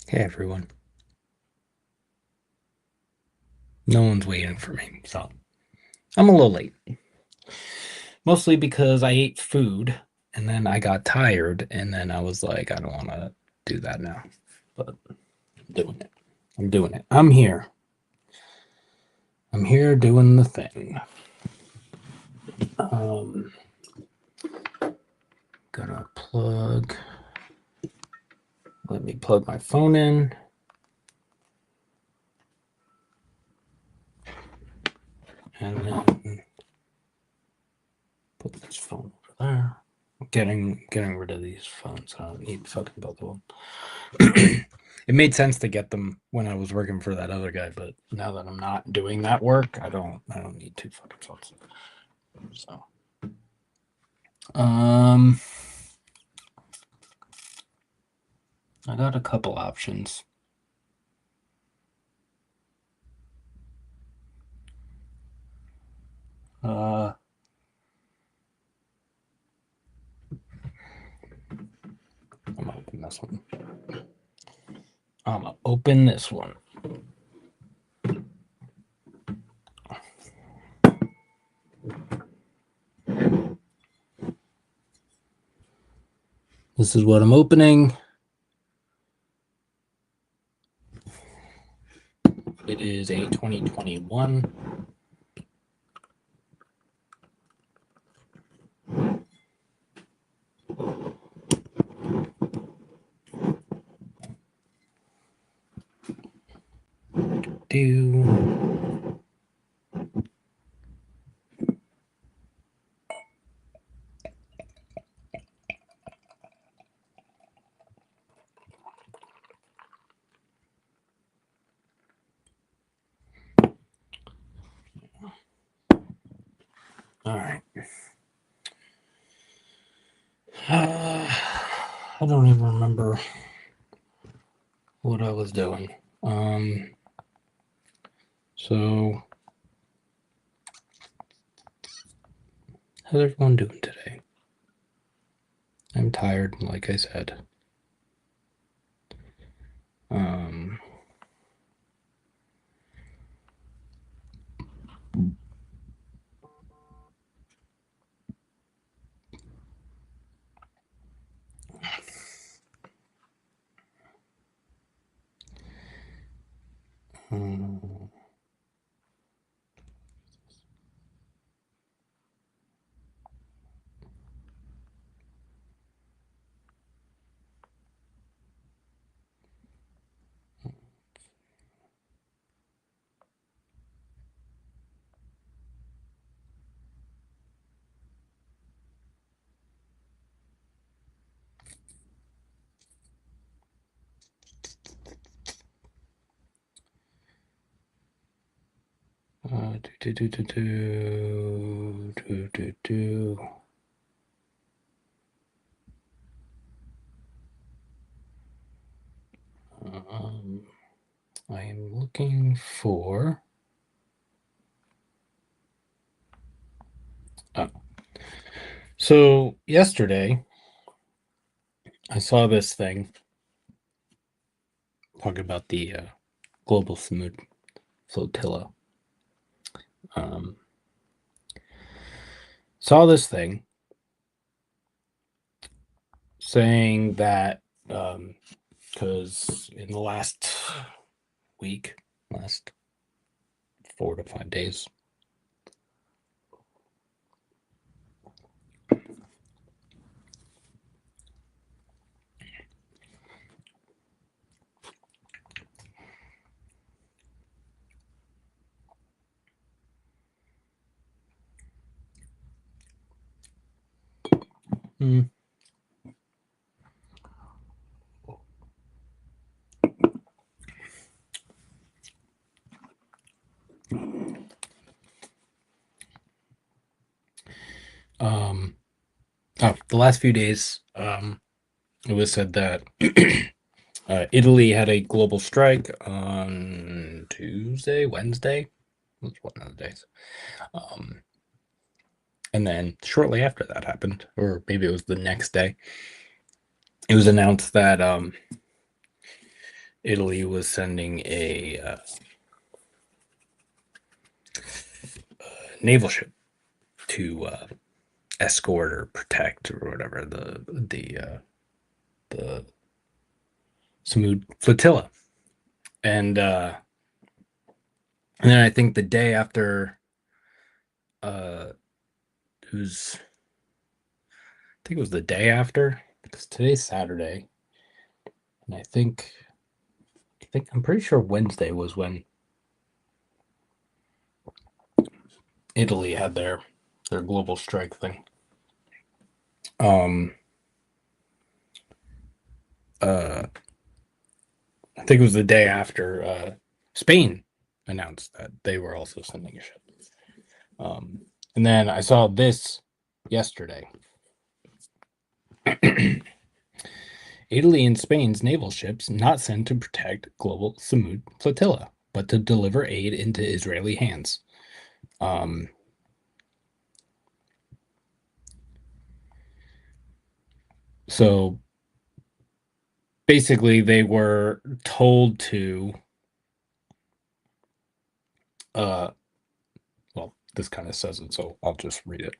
Hey everyone. No one's waiting for me, so I'm a little late. Mostly because I ate food and then I got tired and then I was like, I don't want to do that now. But I'm doing it. I'm doing it. I'm here. I'm here doing the thing. Um, gonna plug. Let me plug my phone in. And then put this phone over there. Getting rid of these phones. I don't need fucking both of them. It made sense to get them when I was working for that other guy, but now that I'm not doing that work, I don't need two fucking phones. So um I got a couple options. Uh I'm gonna open this one. I'm gonna open this one. This is what I'm opening. It is a 2021. Do all right. I don't even remember what I was doing. So how's everyone doing today? I'm tired, like I said. Um, um, do, do, do, do, do, do, do. I am looking for. Oh. So yesterday, I saw this thing talking about the global Sumud Flotilla. Um, saw this thing saying that because in the last week, last 4 to 5 days, hmm, um, the last few days, it was said that Italy had a global strike on Tuesday, Wednesday. Was one of the days. Um, and then shortly after that happened, or maybe it was the next day, it was announced that Italy was sending a naval ship to escort or protect or whatever the Sumud Flotilla, and and then I think the day after, uh, who's I think it was the day after because today's Saturday, and I think I'm pretty sure Wednesday was when Italy had their global strike thing. Um, uh, I think it was the day after Spain announced that they were also sending a ship. And then I saw this yesterday. Italy and Spain's naval ships not sent to protect global Sumud flotilla, but to deliver aid into Israeli hands. Um, so basically, they were told to. Well, this kind of says it, so I'll just read it.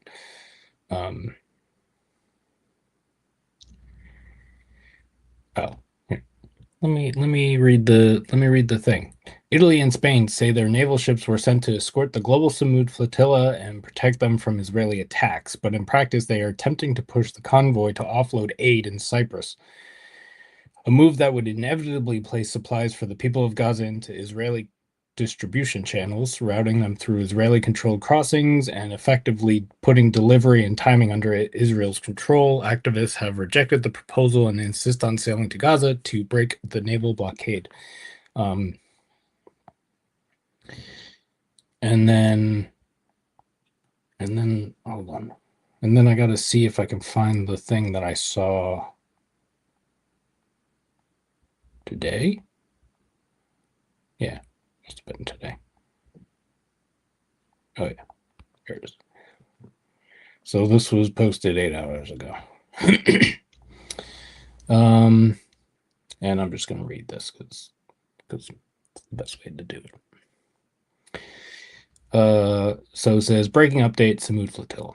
Um, oh, here. Let me read the thing. Italy and Spain say their naval ships were sent to escort the global Sumud flotilla and protect them from Israeli attacks, but in practice they are attempting to push the convoy to offload aid in Cyprus, a move that would inevitably place supplies for the people of Gaza into Israeli distribution channels, routing them through Israeli-controlled crossings and effectively putting delivery and timing under Israel's control. Activists have rejected the proposal and insist on sailing to Gaza to break the naval blockade. Um, and then, hold on. And then I got to see if I can find the thing that I saw today. Yeah, must have been today. Oh, yeah, here it is. So this was posted 8 hours ago. And I'm just going to read this because it's the best way to do it. So it says, breaking update, Sumud Flotilla.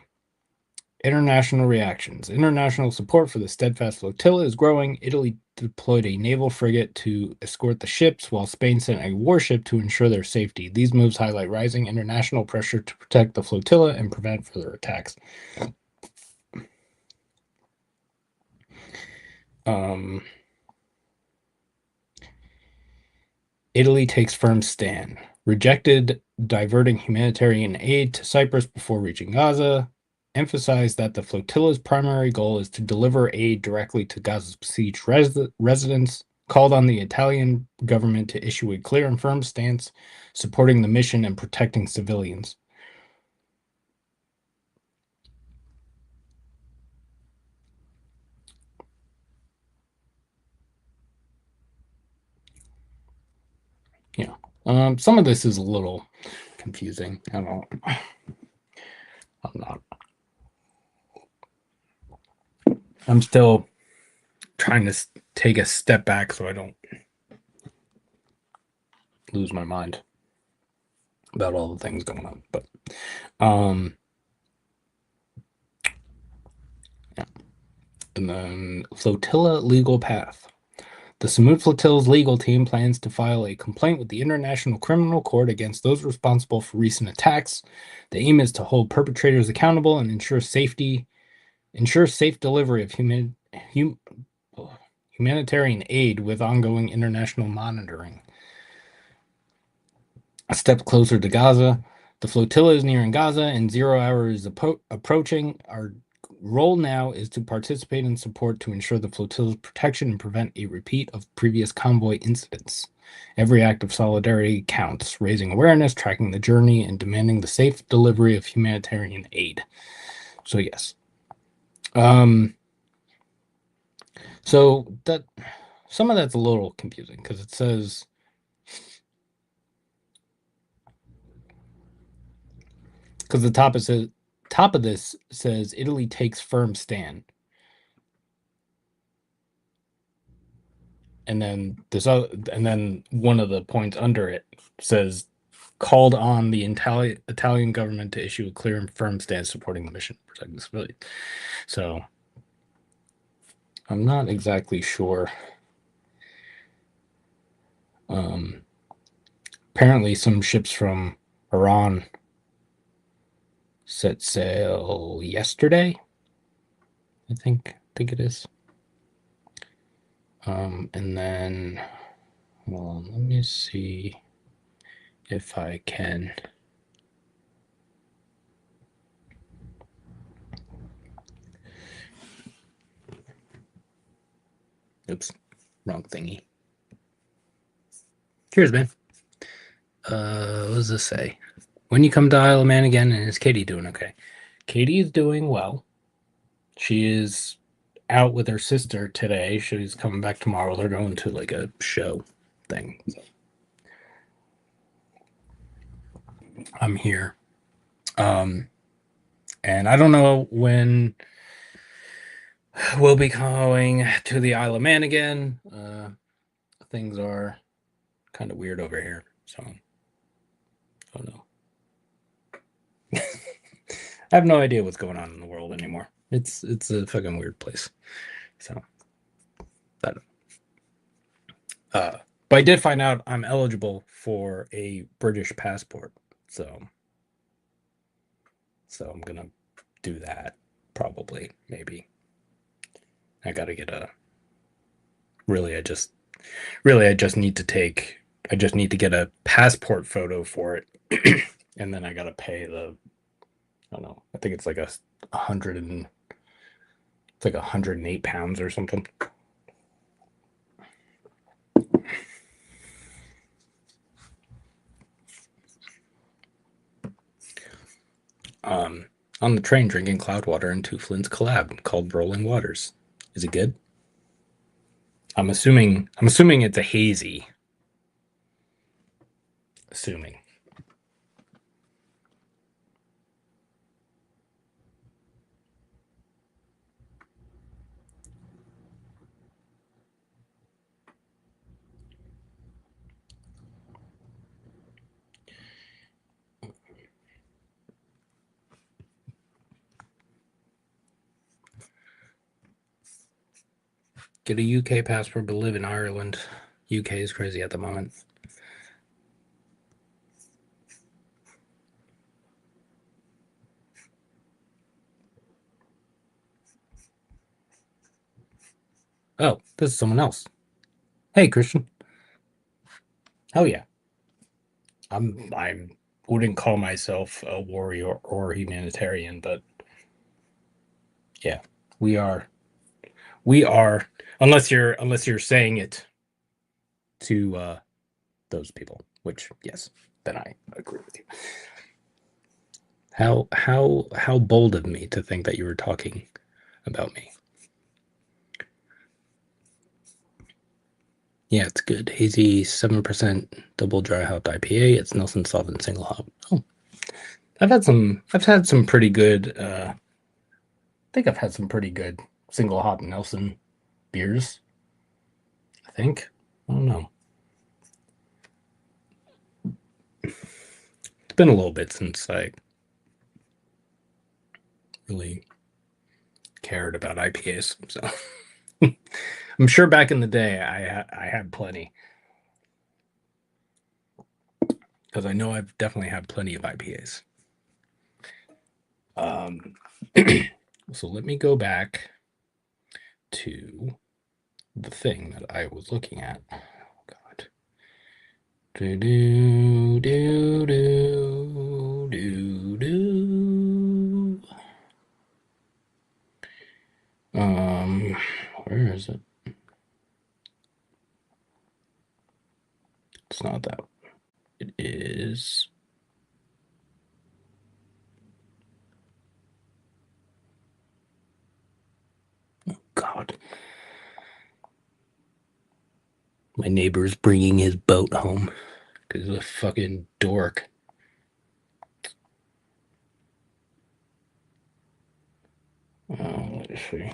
International reactions. International support for the steadfast flotilla is growing. Italy deployed a naval frigate to escort the ships, while Spain sent a warship to ensure their safety. These moves highlight rising international pressure to protect the flotilla and prevent further attacks. Italy takes firm stand. Rejected diverting humanitarian aid to Cyprus before reaching Gaza. Emphasized that the flotilla's primary goal is to deliver aid directly to Gaza's besieged residents. Called on the Italian government to issue a clear and firm stance supporting the mission and protecting civilians. Yeah. Some of this is a little confusing. I don't. I'm not. I'm still trying to take a step back so I don't lose my mind about all the things going on. But yeah. And then Flotilla legal path. The Sumud Flotilla's legal team plans to file a complaint with the International Criminal Court against those responsible for recent attacks. The aim is to hold perpetrators accountable and ensure safe delivery of humanitarian aid with ongoing international monitoring. A step closer to Gaza. The flotilla is nearing Gaza and 0 hour is approaching. Our role now is to participate in support to ensure the flotilla's protection and prevent a repeat of previous convoy incidents. Every act of solidarity counts, raising awareness, tracking the journey, and demanding the safe delivery of humanitarian aid. So yes. So that some of that's a little confusing because it says because the top of this says Italy takes firm stand. and then this other, and then one of the points under it says called on the Italian government to issue a clear and firm stance supporting the mission protecting civilians. So I'm not exactly sure. Apparently, some ships from Iran set sail yesterday. I think it is. And then, well, let me see if I can. Oops, wrong thingy. Cheers, man. What does this say? When you come to Isle of Man again, and is Katie doing okay? Katie is doing well. She is out with her sister today. She's coming back tomorrow. They're going to like a show thing. So I'm here. And I don't know when we'll be going to the Isle of Man again. Things are kind of weird over here, so I don't know. I have no idea what's going on in the world anymore. It's a fucking weird place. So that. But I did find out I'm eligible for a British passport, so I'm gonna do that probably, maybe. I gotta get a. Really, I just need to take. I just need to get a passport photo for it, and then I gotta pay the. I don't know. I think it's like a hundred and. It's like £108 or something. On the train drinking Cloudwater and Two Flints collab called Rolling Waters. Is it good? I'm assuming it's a hazy. Assuming. Get a UK passport but live in Ireland. UK is crazy at the moment. Oh, this is someone else. Hey, Christian. Oh yeah. I wouldn't call myself a warrior or humanitarian, but yeah, we are. We are, unless you're saying it to those people, which yes, then I agree with you. How bold of me to think that you were talking about me. Yeah, it's good. Hazy 7% double dry hop IPA. It's Nelson Solvent single hop. Oh, I've had some pretty good I think I've had some pretty good single hop Nelson beers. I think. I don't know. It's been a little bit since I really cared about IPAs. So I'm sure back in the day I had plenty because I know I've definitely had plenty of IPAs. So let me go back to the thing that I was looking at. Oh God. Do do do do do do. Where is it? It's not that. It is. Oh God. My neighbor's bringing his boat home because he's a fucking dork. Let's see.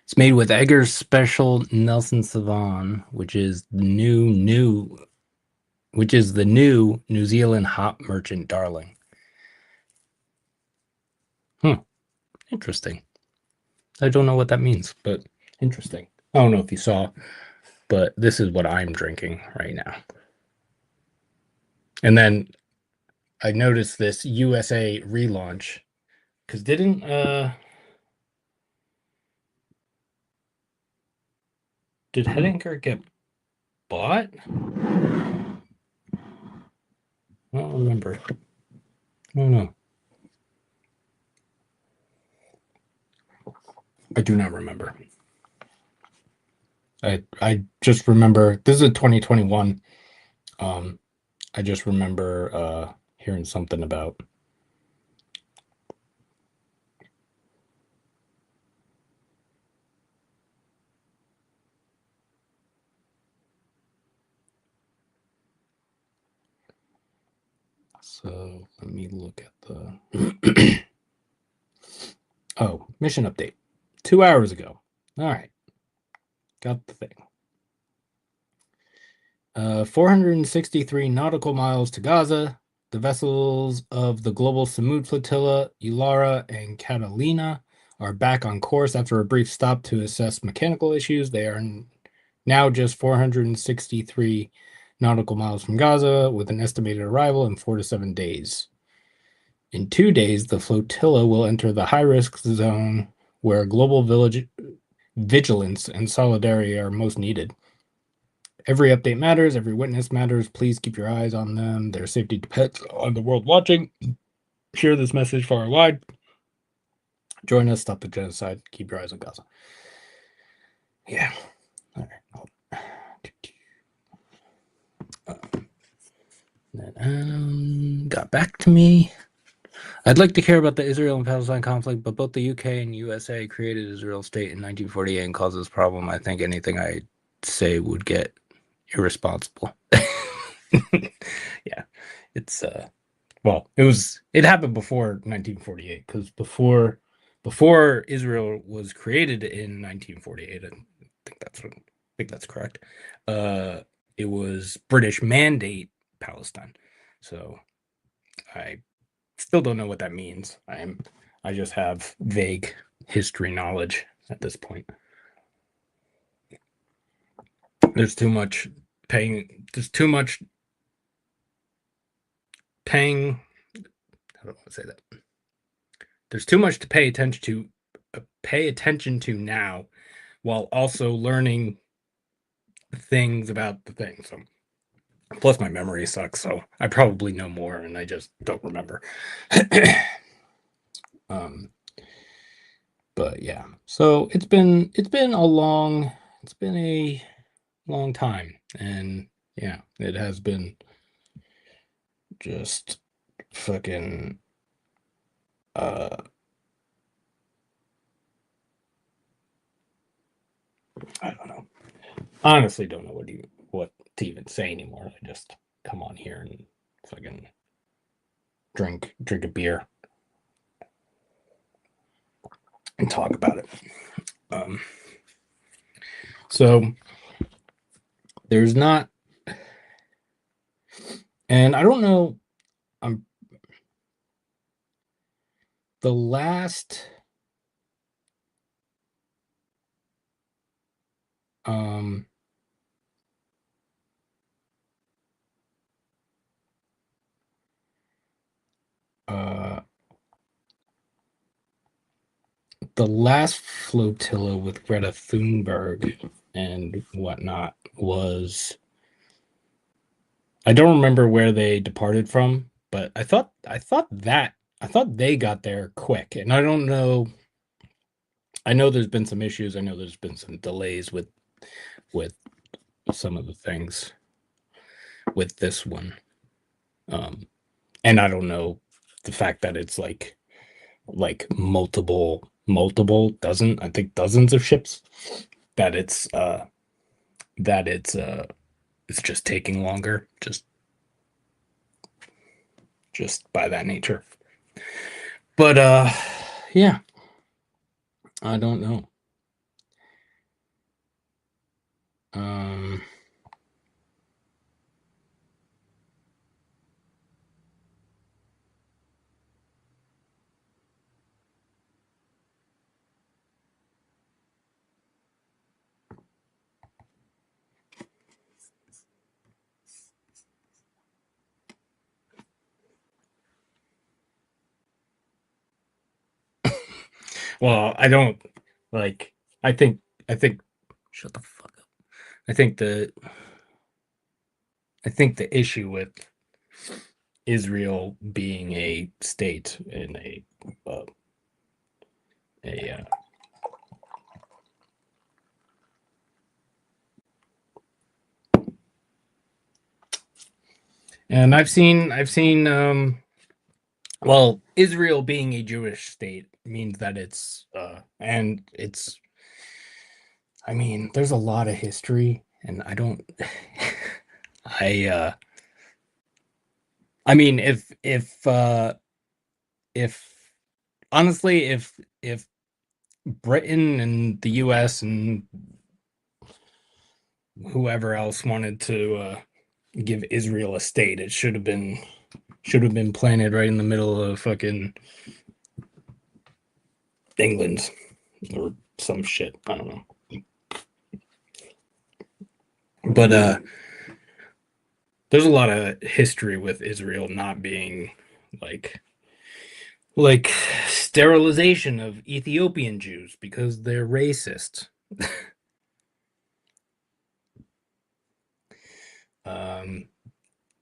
It's made with Egger's Special Nelson Sauvin, which is the new New Zealand hop merchant darling. Interesting. I don't know what that means, but interesting. I don't know if you saw, but this is what I'm drinking right now. And then I noticed this USA relaunch because did Head Anchor get bought? I don't remember. I don't know. I do not remember. I just remember this is a 2021. I just remember hearing something about. So let me look at the. Oh, mission update. 2 hours ago. All right. Got the thing. 463 nautical miles to Gaza. The vessels of the global Sumud Flotilla, Ulara, and Catalina are back on course after a brief stop to assess mechanical issues. They are now just 463 nautical miles from Gaza, with an estimated arrival in 4 to 7 days. In 2 days, the flotilla will enter the high-risk zone where global vigilance and solidarity are most needed. Every update matters. Every witness matters. Please keep your eyes on them. Their safety depends on the world watching. Share this message far and wide. Join us. Stop the genocide. Keep your eyes on Gaza. Yeah. All right. Got back to me. I'd like to care about the Israel and Palestine conflict, but both the UK and USA created Israel state in 1948 and caused this problem. I think anything I say would get irresponsible. Yeah, it's well, it happened before 1948 because before Israel was created in 1948, I think that's correct. It was British mandate Palestine. So I still don't know what that means. I just have vague history knowledge at this point. There's too much paying. There's too much paying. I don't want to say that. There's too much to pay attention to. Pay attention to now, while also learning things about the thing. So, plus my memory sucks, so I probably know more, and I just don't remember. But yeah, so it's been a long time, and yeah, it has been just fucking I don't know. Honestly, don't know what to even say anymore. I just come on here and fucking drink a beer and talk about it. So there's not, and I don't know. The last the last flotilla with Greta Thunberg and whatnot was, I don't remember where they departed from, but I thought they got there quick, and I don't know. I know there's been some issues. I know there's been some delays with some of the things with this one, and I don't know the fact that it's like multiple dozens of ships, that it's it's just taking longer, just by that nature. But yeah, I don't know. Um, well, I don't like. I think. I think. Shut the fuck up. I think the. I think the issue with Israel being a state in uh, a and I've seen well, Israel being a Jewish state means that it's and it's I mean, there's a lot of history and I don't I I mean if honestly if Britain and the US and whoever else wanted to give Israel a state, it should have been planted right in the middle of fucking England or some shit. I don't know. But there's a lot of history with Israel not being like like sterilization of Ethiopian Jews because they're racist. Um,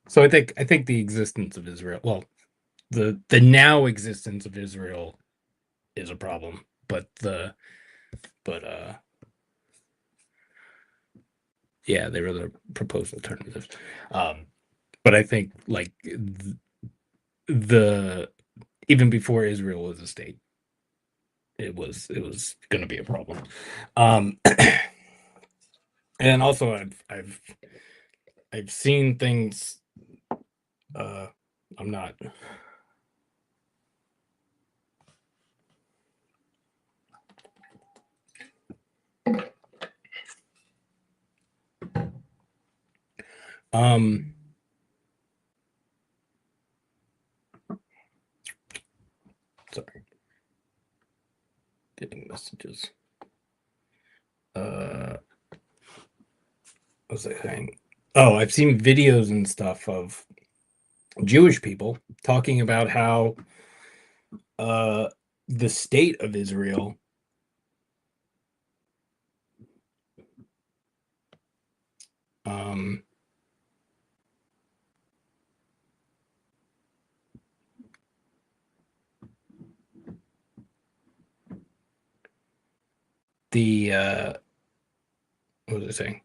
so I think the existence of Israel, well, the now existence of Israel is a problem, but yeah, they were the proposed alternatives. Um, but I think like the even before Israel was a state, it was going to be a problem. Um, and also I've seen things. Uh, I'm not. Um, sorry, getting messages. What was I saying? Oh, I've seen videos and stuff of Jewish people talking about how uh, the state of Israel um, the what was I saying?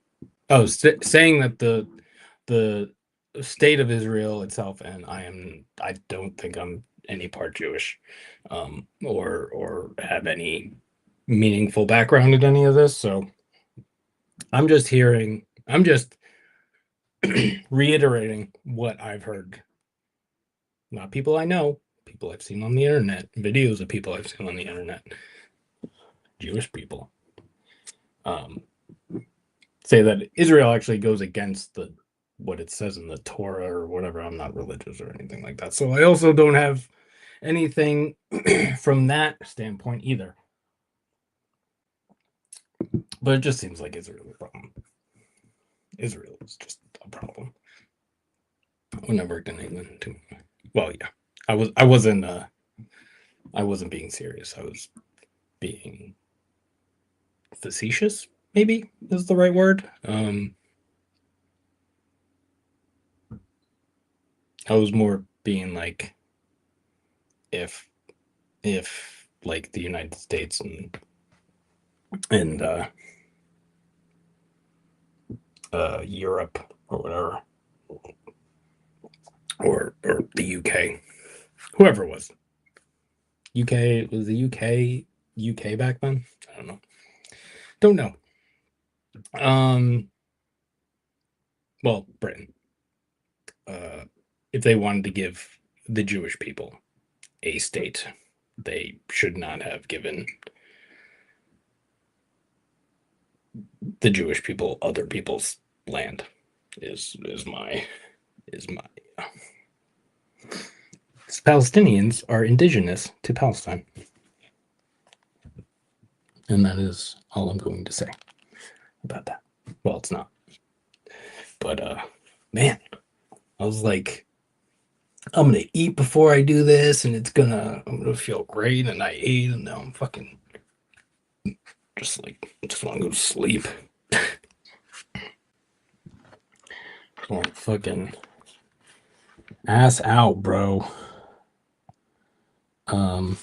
Oh, saying that the state of Israel itself, and I don't think I'm any part Jewish, or have any meaningful background in any of this. So I'm just reiterating what I've heard. Not people I know, people I've seen on the internet, videos of people I've seen on the internet, Jewish people. Um, say that Israel actually goes against the what it says in the Torah or whatever. I'm not religious or anything like that. So I also don't have anything from that standpoint either. But it just seems like Israel is a problem. Israel is just a problem. When I worked in England too. Well, yeah. I wasn't being serious. I was being facetious, maybe is the right word. I was more being like if like the United States and Europe or whatever, or the UK, whoever it was. UK was the UK back then. I don't know. Don't know. Um, well, Britain. Uh, if they wanted to give the Jewish people a state, they should not have given the Jewish people, other people's land, is my is my. Palestinians are indigenous to Palestine, and that is all I'm going to say about that. Well, it's not, but man, I was like, I'm gonna eat before I do this, and I'm gonna feel great, and I ate, and now I'm fucking just want to go to sleep. Just want to fucking ass out, bro. Um,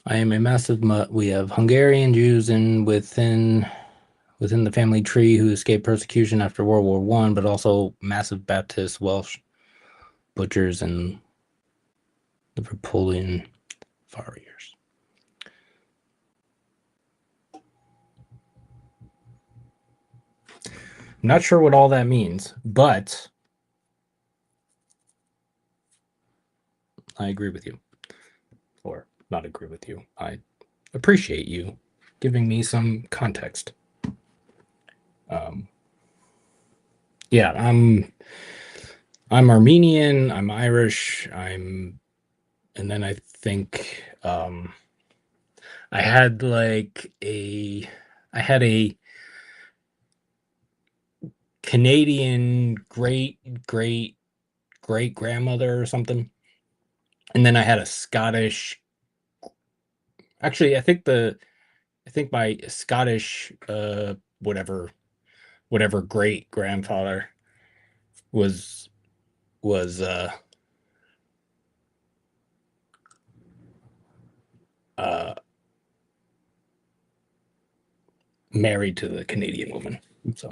I am a massive mutt. We have Hungarian Jews within the family tree who escaped persecution after World War One, but also massive Baptist Welsh butchers and the Napoleon warriors. I'm not sure what all that means, but I agree with you. Or not agree with you. I appreciate you giving me some context. Yeah, I'm Armenian, I'm Irish, and then I think I had like a I had a Canadian great grandmother or something. And then I had a Scottish actually I think my Scottish whatever great grandfather was was uh married to the Canadian woman. So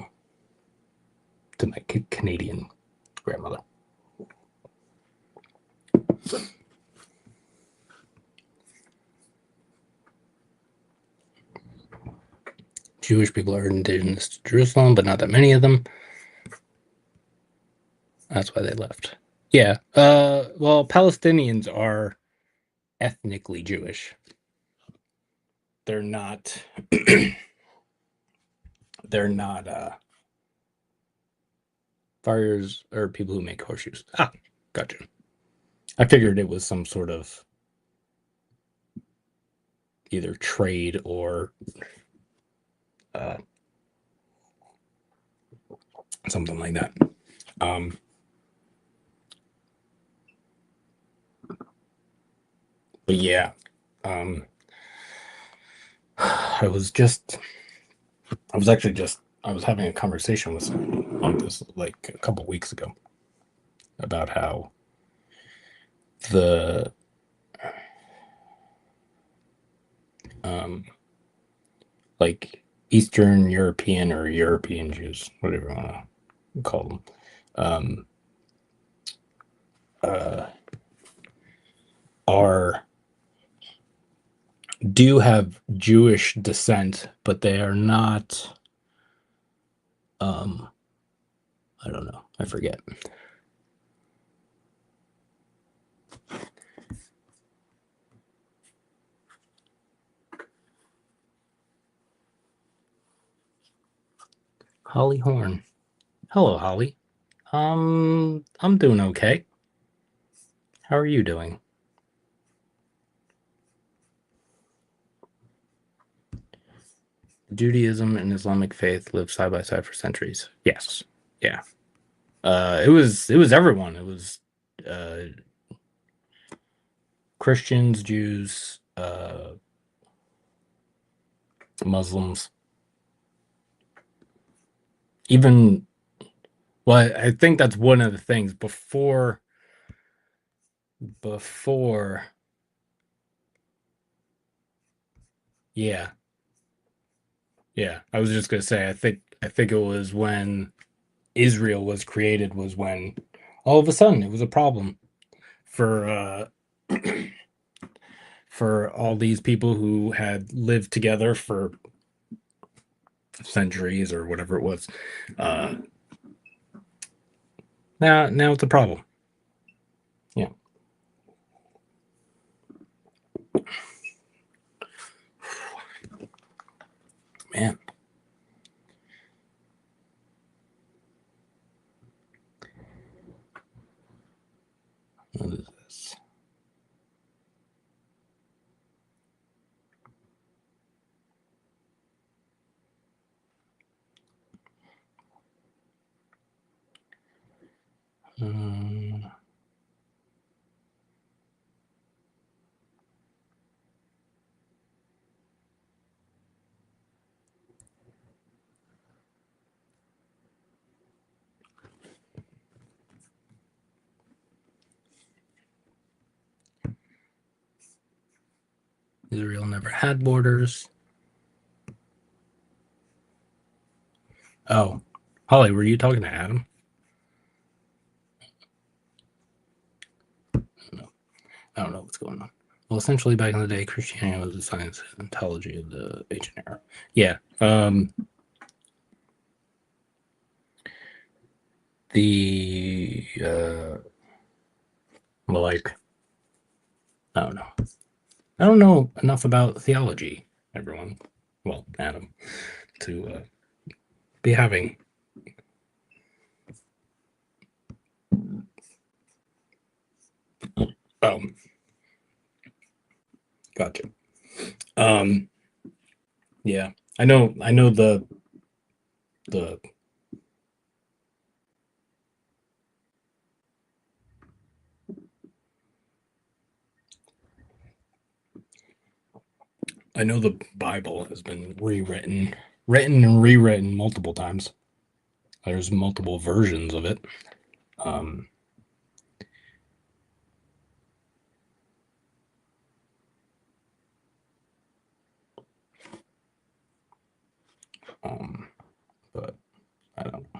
to my Canadian grandmother. Jewish people are indigenous to Jerusalem, but not that many of them. That's why they left. Yeah. Well, Palestinians are ethnically Jewish. They're not they're not farriers or people who make horseshoes. Ah, gotcha. I figured it was some sort of either trade or uh, something like that. Um, but yeah, um, I was just, I was having a conversation with someone on this like a couple weeks ago about how the um, like Eastern European or European Jews, whatever you want to call them, um, uh, are do have Jewish descent, but they are not. Um, I don't know. I forget. Holly Horn. Hello, Holly. I'm doing okay. How are you doing? Judaism and Islamic faith lived side by side for centuries. Yes. Yeah. It was everyone. It was uh Christians, Jews, Muslims, even well, I think that's one of the things before yeah, yeah. I was just gonna say I think it was when Israel was created was when all of a sudden it was a problem for for all these people who had lived together for centuries or whatever it was. Uh, Now it's a problem. Yeah. Man. What is this? Um, Israel never had borders. Oh, Holly, were you talking to Adam? No, I don't know what's going on. Well, essentially, back in the day, Christianity was the science and theology of the ancient era. Yeah. The like, I don't know. I don't know enough about theology. Everyone, well, Adam, to be having. Um, Gotcha. Um, yeah, I know. I know the. I know the Bible has been written and rewritten multiple times. There's multiple versions of it. Um, um, but I don't know.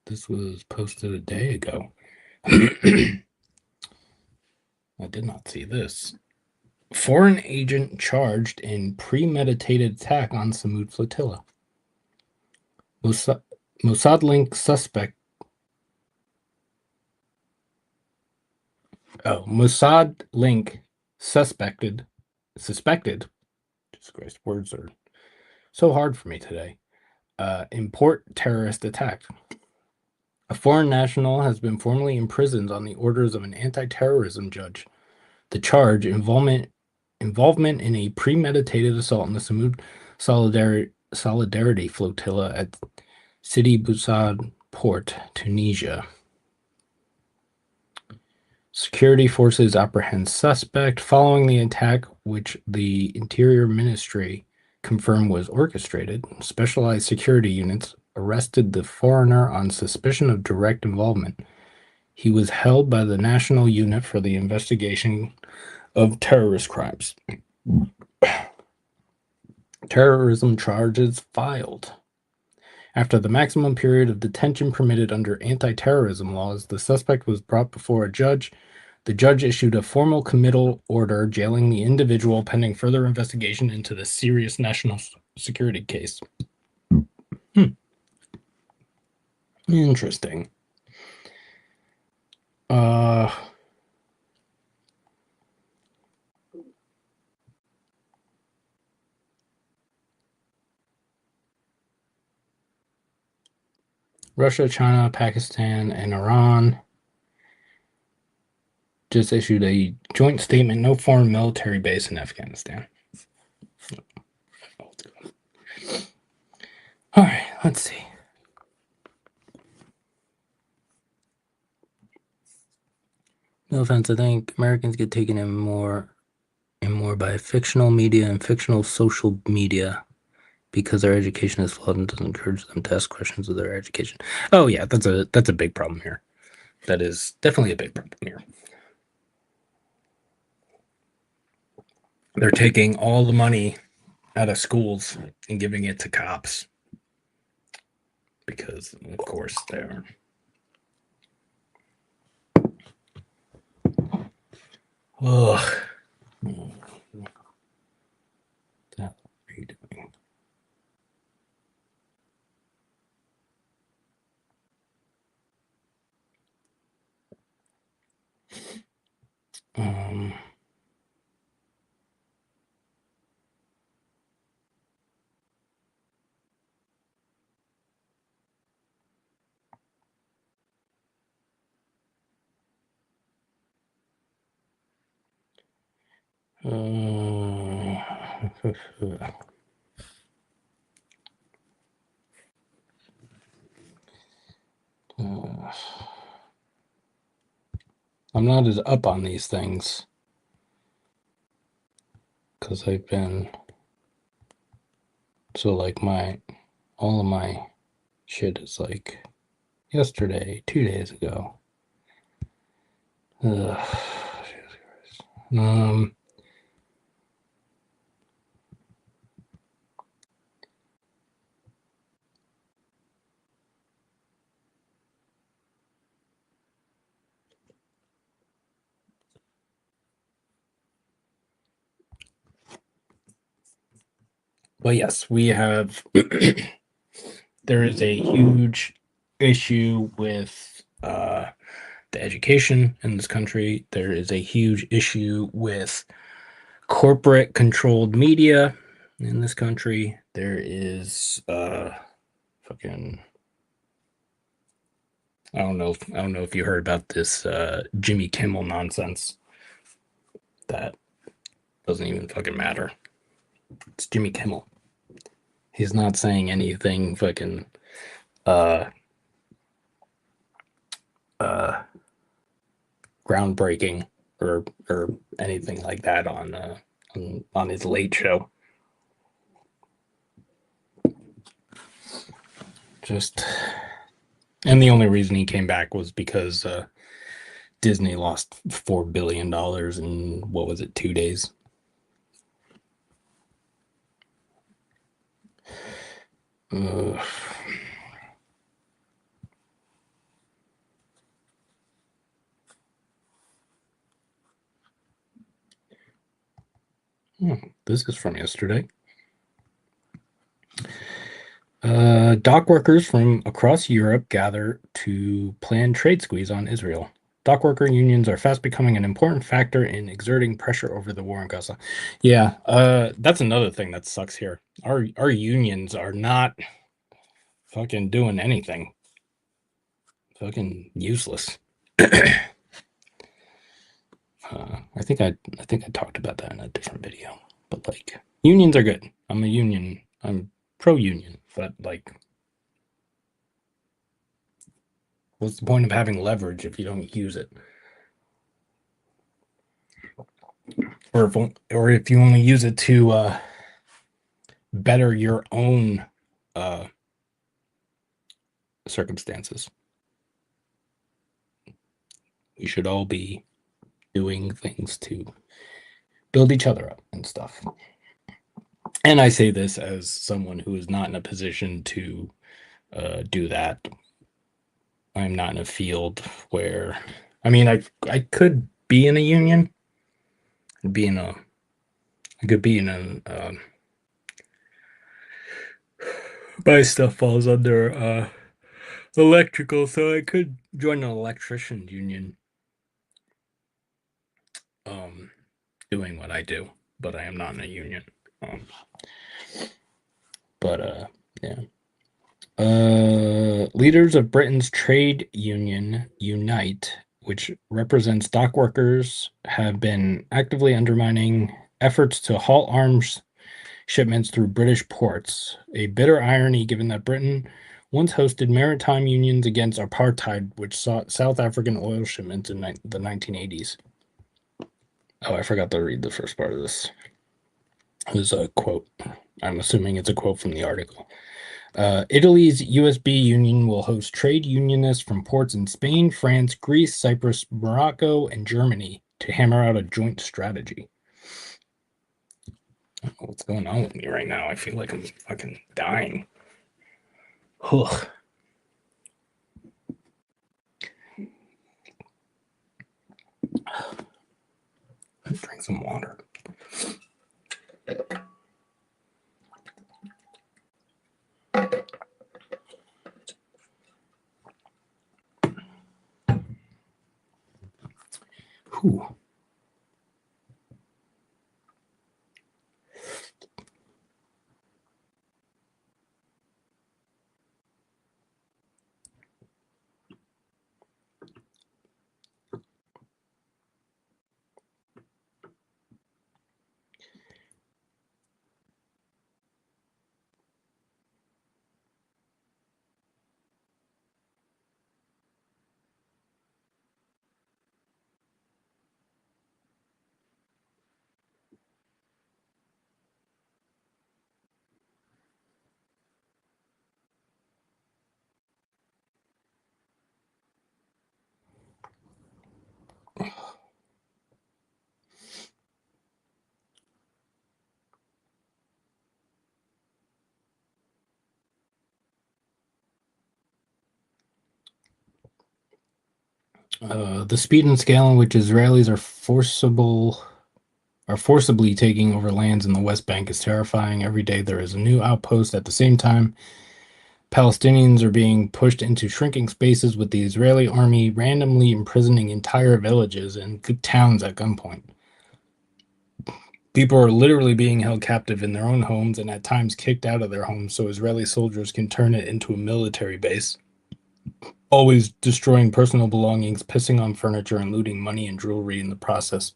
This was posted a day ago. I did not see this. Foreign agent charged in premeditated attack on Sumud Flotilla. Mossad, Mossad link suspect. Oh, Mossad link suspected. Jesus Christ, words are so hard for me today. Import terrorist attack. A foreign national has been formally imprisoned on the orders of an anti-terrorism judge. The charge, involvement in a premeditated assault on the Samud Solidarity Flotilla at Sidi Bouzid Port, Tunisia. Security forces apprehend suspect following the attack, which the Interior Ministry confirmed was orchestrated. Specialized security units arrested the foreigner on suspicion of direct involvement. He was held by the National Unit for the Investigation of Terrorist Crimes. Terrorism charges filed. After the maximum period of detention permitted under anti-terrorism laws, the suspect was brought before a judge. The judge issued a formal committal order jailing the individual pending further investigation into the serious national security case. Hmm. Interesting. Uh, Russia, China, Pakistan, and Iran just issued a joint statement: no foreign military base in Afghanistan. All right, let's see. No offense, I think Americans get taken in more and more by fictional media and fictional social media because our education is flawed and doesn't encourage them to ask questions of their education. Oh yeah, that's a big problem here. That is definitely a big problem here. They're taking all the money out of schools and giving it to cops because, of course, they're. Ugh. What are you doing? Um. I'm not as up on these things because I've been so like all of my shit is like yesterday, 2 days ago. Ugh. Um. But yes, we have. There is a huge issue with the education in this country. There is a huge issue with corporate controlled media in this country. There is fucking I don't know if you heard about this Jimmy Kimmel nonsense that doesn't even fucking matter. It's Jimmy Kimmel. He's not saying anything fucking uh uh groundbreaking or anything like that on his late show. Just and the only reason he came back was because Disney lost $4 billion in what was it, 2 days? Uh, this is from yesterday. Dock workers from across Europe gather to plan trade squeeze on Israel. Dock worker unions are fast becoming an important factor in exerting pressure over the war in Gaza. Yeah, that's another thing that sucks here. Our unions are not fucking doing anything. Fucking useless. I think I talked about that in a different video. But like unions are good. I'm a union. I'm pro union. But like, what's the point of having leverage if you don't use it? Or if you only use it to better your own uh, circumstances. We should all be doing things to build each other up and stuff. And I say this as someone who is not in a position to do that. I'm not in a field where, I mean, I could be in a union, be in a, I could be in a, my stuff falls under electrical, so I could join an electrician union, um, doing what I do, but I am not in a union. Um, but yeah. Leaders of Britain's trade union unite which represents dock workers, have been actively undermining efforts to halt arms shipments through British ports. A bitter irony given that Britain once hosted maritime unions against apartheid, which sought South African oil shipments in the 1980s. Oh, I forgot to read the first part of this. It was a quote. I'm assuming it's a quote from the article. Italy's USB union will host trade unionists from ports in Spain, France, Greece, Cyprus, Morocco, and Germany to hammer out a joint strategy. What's going on with me right now? I feel like I'm fucking dying. Ugh. Drink some water. Whew. The speed and scale in which Israelis are forcibly taking over lands in the West Bank is terrifying. Every day there is a new outpost. At the same time, Palestinians are being pushed into shrinking spaces with the Israeli army randomly imprisoning entire villages and towns at gunpoint. People are literally being held captive in their own homes and at times kicked out of their homes so Israeli soldiers can turn it into a military base, always destroying personal belongings, pissing on furniture, and looting money and jewelry in the process.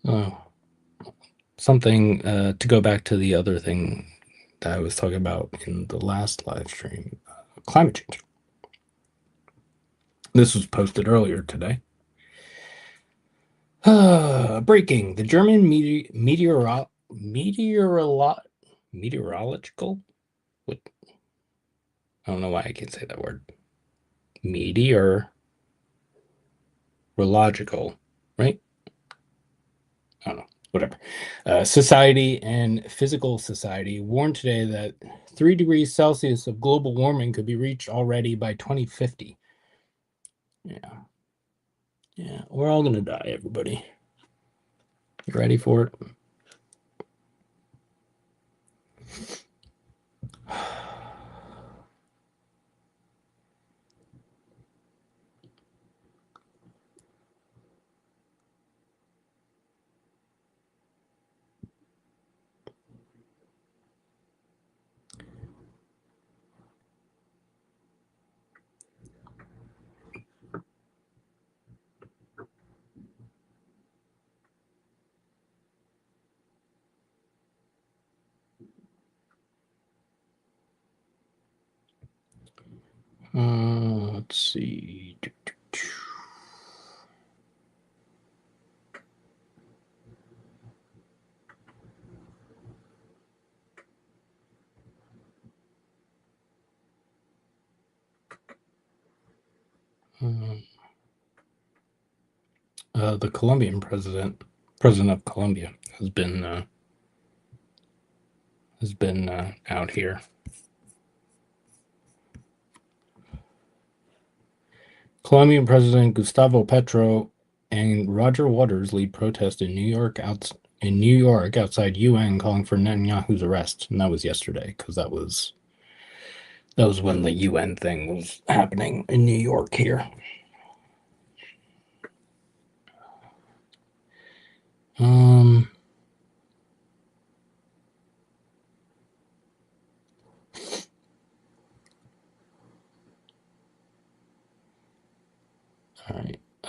Oh, something to go back to the other thing that I was talking about in the last live stream, climate change. This was posted earlier today. Breaking. The German meteorological. What? I don't know why I can't say that word. Meteorological, right? I don't know. Whatever. Society and Physical Society warned today that 3 degrees Celsius of global warming could be reached already by 2050. Yeah. Yeah. We're all going to die, everybody. You ready for it? Let's see. The Colombian president of Colombia, has been out here. Colombian President Gustavo Petro and Roger Waters lead protest in New York outside UN calling for Netanyahu's arrest, and that was yesterday because that was when the UN thing was happening in New York here.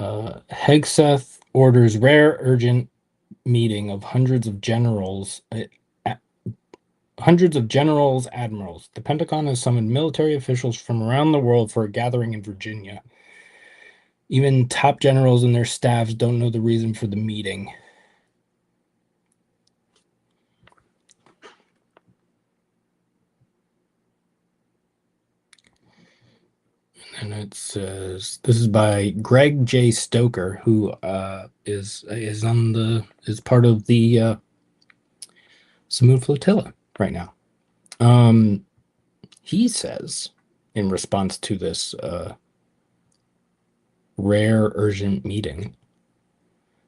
Hegseth orders rare urgent meeting of hundreds of generals, admirals. The Pentagon has summoned military officials from around the world for a gathering in Virginia. Even top generals and their staffs don't know the reason for the meeting. And it says this is by Greg J. Stoker, who is part of the Sumud Flotilla right now. He says in response to this rare urgent meeting,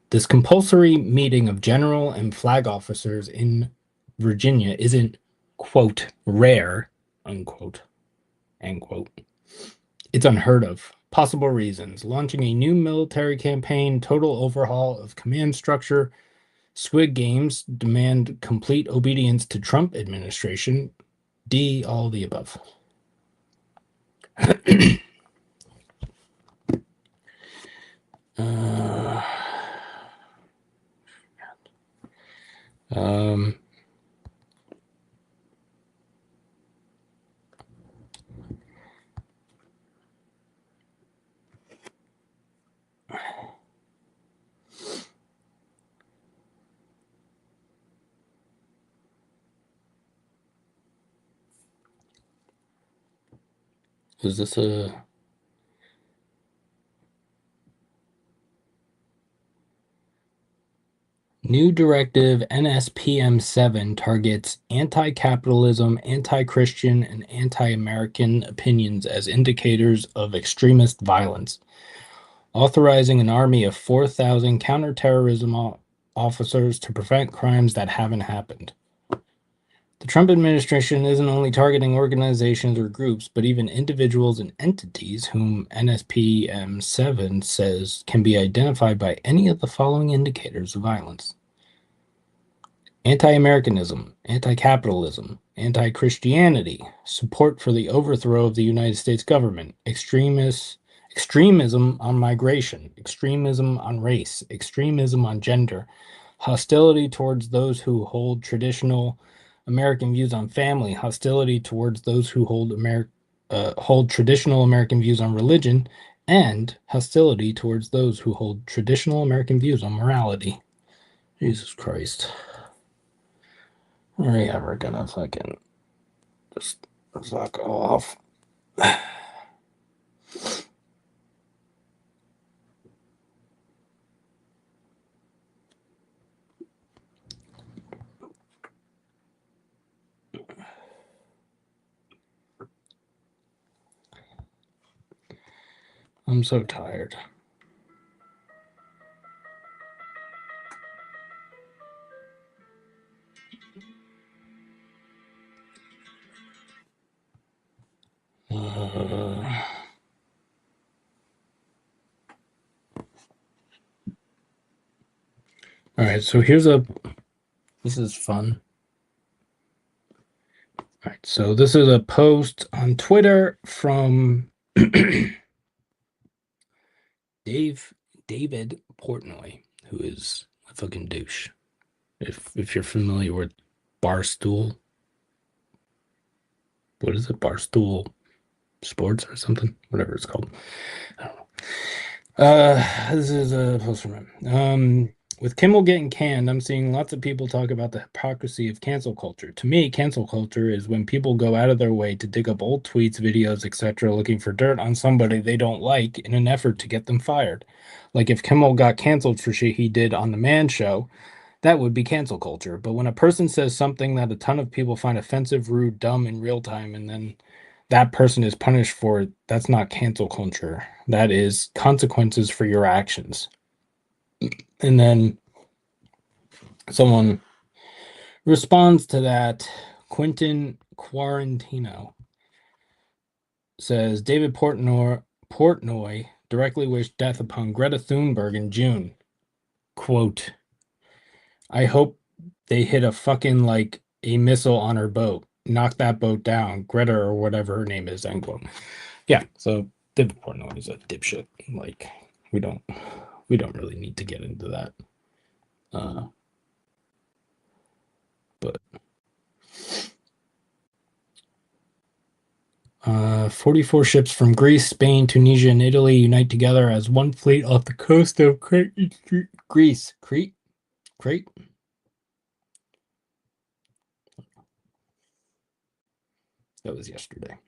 this compulsory meeting of general and flag officers in Virginia isn't, quote, rare, unquote, end quote. It's unheard of. Possible reasons: launching a new military campaign, total overhaul of command structure, Squid Games demand complete obedience to Trump administration. D, all of the above. Is this a new directive? NSPM 7 targets anti-capitalism, anti-Christian, and anti-American opinions as indicators of extremist violence, authorizing an army of 4,000 counterterrorism officers to prevent crimes that haven't happened. The Trump administration isn't only targeting organizations or groups, but even individuals and entities whom NSPM 7 says can be identified by any of the following indicators of violence: anti-Americanism, anti-capitalism, anti-Christianity, support for the overthrow of the United States government, extremism on migration, extremism on race, extremism on gender, hostility towards those who hold traditional American views on family, hostility towards those who hold traditional American views on religion, and hostility towards those who hold traditional American views on morality. Jesus Christ. Are we ever gonna fucking just fuck off? I'm so tired. All right, so this is fun. All right, so this is a post on Twitter from David Portnoy, who is a fucking douche. If you're familiar with Barstool, what is it? Barstool Sports or something, whatever it's called. I don't know. This is a post from him. With Kimmel getting canned, I'm seeing lots of people talk about the hypocrisy of cancel culture. To me, cancel culture is when people go out of their way to dig up old tweets, videos, etc., looking for dirt on somebody they don't like in an effort to get them fired. Like if Kimmel got canceled for shit he did on The Man Show, that would be cancel culture. But when a person says something that a ton of people find offensive, rude, dumb in real time, and then that person is punished for it, that's not cancel culture. That is consequences for your actions. And then someone responds to that. Quentin Quarantino says David Portnoy directly wished death upon Greta Thunberg in June. Quote, I hope they hit a fucking like a missile on her boat. Knock that boat down. Greta or whatever her name is, end quote. Yeah, so David Portnoy is a dipshit. Like, we don't really need to get into that. But 44 ships from Greece, Spain, Tunisia, and Italy unite together as one fleet off the coast of Greece. Crete? Crete? That was yesterday.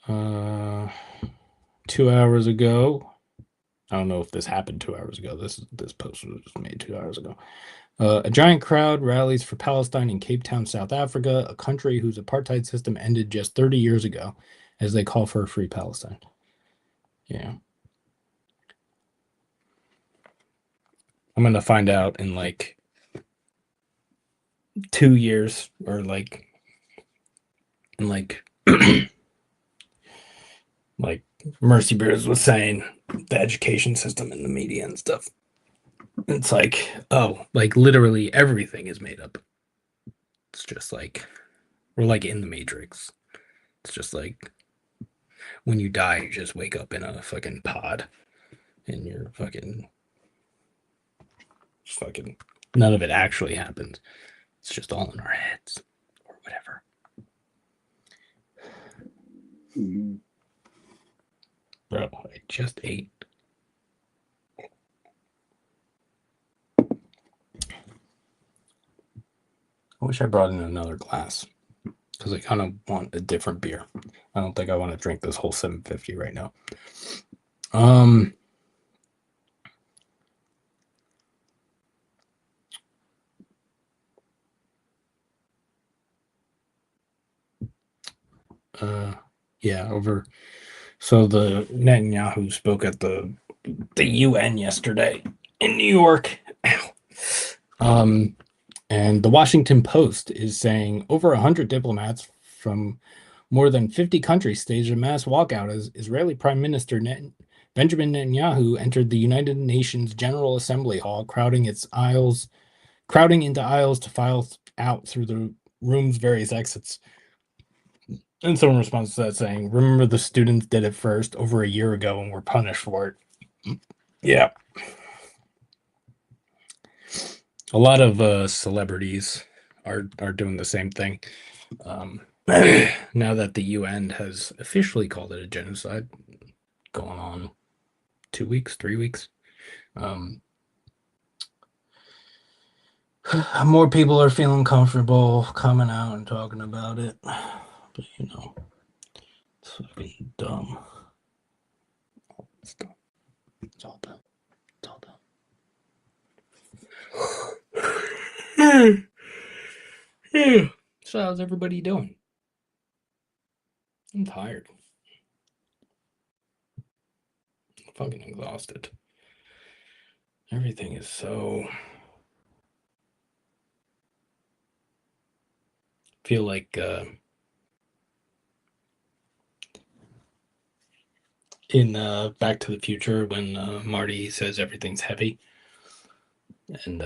Uh, 2 hours ago. I don't know if this happened 2 hours ago. This post was made 2 hours ago. A giant crowd rallies for Palestine in Cape Town, South Africa, a country whose apartheid system ended just 30 years ago, as they call for a free Palestine. Yeah. I'm going to find out in like 2 years or like in like like Mercy Bears was saying, the education system and the media and stuff. It's like, oh, like literally everything is made up. It's just like we're like in the Matrix. It's just like when you die, you just wake up in a fucking pod and you're fucking none of it actually happens. It's just all in our heads or whatever. Bro, I just ate. I wish I brought in another glass because I kind of want a different beer. I don't think I want to drink this whole 750 right now. Yeah, over. So the Netanyahu spoke at the UN yesterday in New York. And the Washington Post is saying over 100 diplomats from more than 50 countries staged a mass walkout as Israeli Prime Minister Benjamin Netanyahu entered the United Nations General Assembly Hall, crowding into aisles to file out through the room's various exits. And someone responds to that saying, "Remember the students did it first over a year ago and were punished for it." Yeah. A lot of celebrities are doing the same thing. Now that the UN has officially called it a genocide, going on 2 weeks, 3 weeks, more people are feeling comfortable coming out and talking about it. But it's fucking dumb. It's dumb. It's all dumb. It's all dumb. Yeah. So how's everybody doing? I'm tired. I'm fucking exhausted. Everything is so. Feel like in Back to the Future when Marty says everything's heavy, and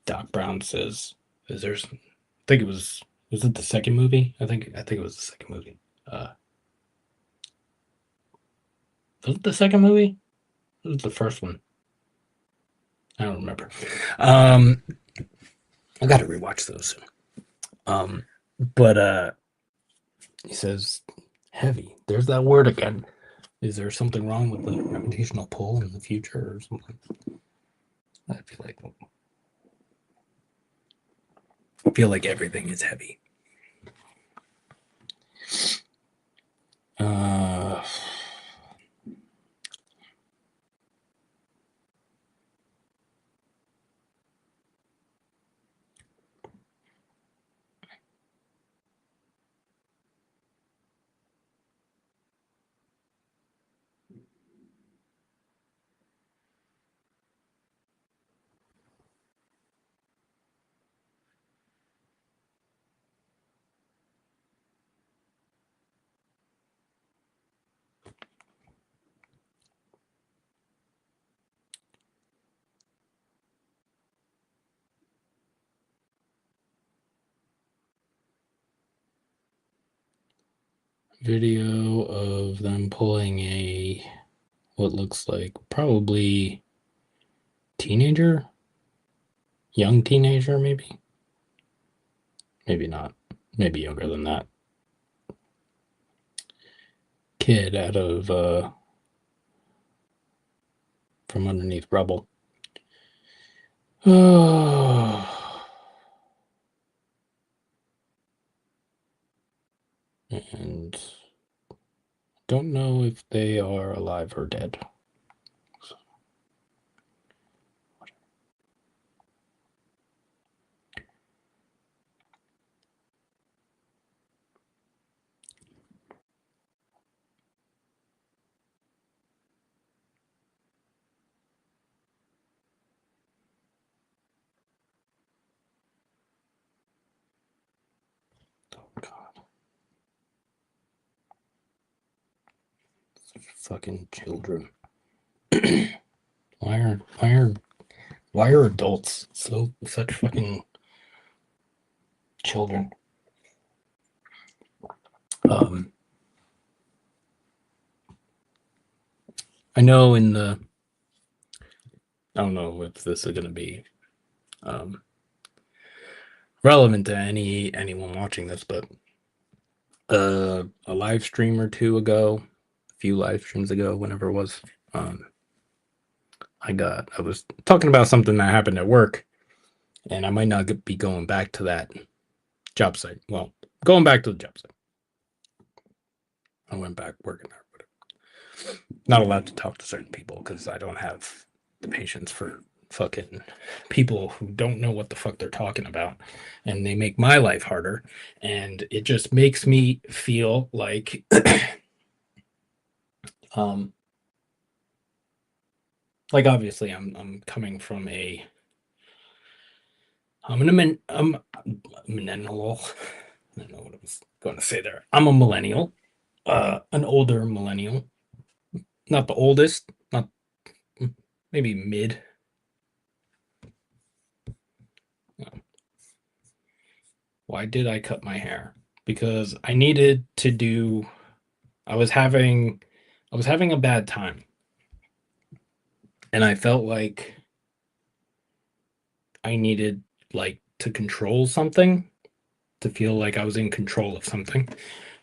Doc Brown says, "Is there's?" I think it was it the second movie? I think it was the second movie. Was it the second movie? It was the first one. I don't remember. Um, I got to rewatch those soon. But he says heavy. There's that word again. Is there something wrong with the gravitational pull in the future or something? I feel like everything is heavy. Uh, video of them pulling a what looks like probably teenager, young teenager, maybe not, maybe younger than that, kid out of from underneath rubble. And don't know if they are alive or dead. So. Oh God. Fucking children. why are adults such fucking children? I know I don't know if this is gonna be relevant to anyone watching this, but a live stream or two ago, a few live streams ago, whenever it was, I was talking about something that happened at work, and I might not be going back to that job site. Well, going back to the job site. I went back working there, but not allowed to talk to certain people because I don't have the patience for fucking people who don't know what the fuck they're talking about, and they make my life harder, and it just makes me feel like like obviously I'm coming from I'm a millennial. I don't know what I was going to say there. I'm a millennial, an older millennial, not the oldest, not maybe mid. Why did I cut my hair? Because I needed to do. I was having a bad time, and I felt like I needed like to control something, to feel like I was in control of something.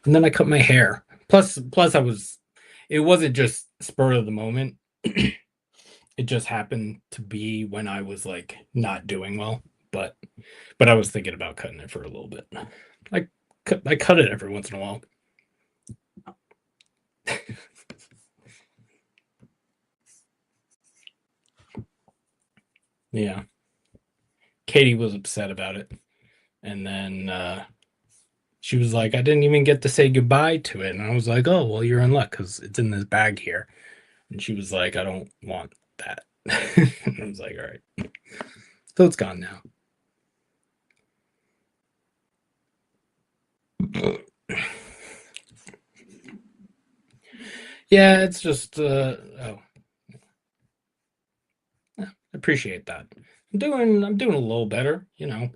And then I cut my hair. Plus it wasn't just spur of the moment. It just happened to be when I was like not doing well, but I was thinking about cutting it for a little bit. I I cut it every once in a while. Yeah. Katie was upset about it. And then she was like, I didn't even get to say goodbye to it. And I was like, oh, well, you're in luck because it's in this bag here. And she was like, I don't want that. I was like, all right. So it's gone now. Yeah, it's just oh, I appreciate that. I'm doing a little better, you know.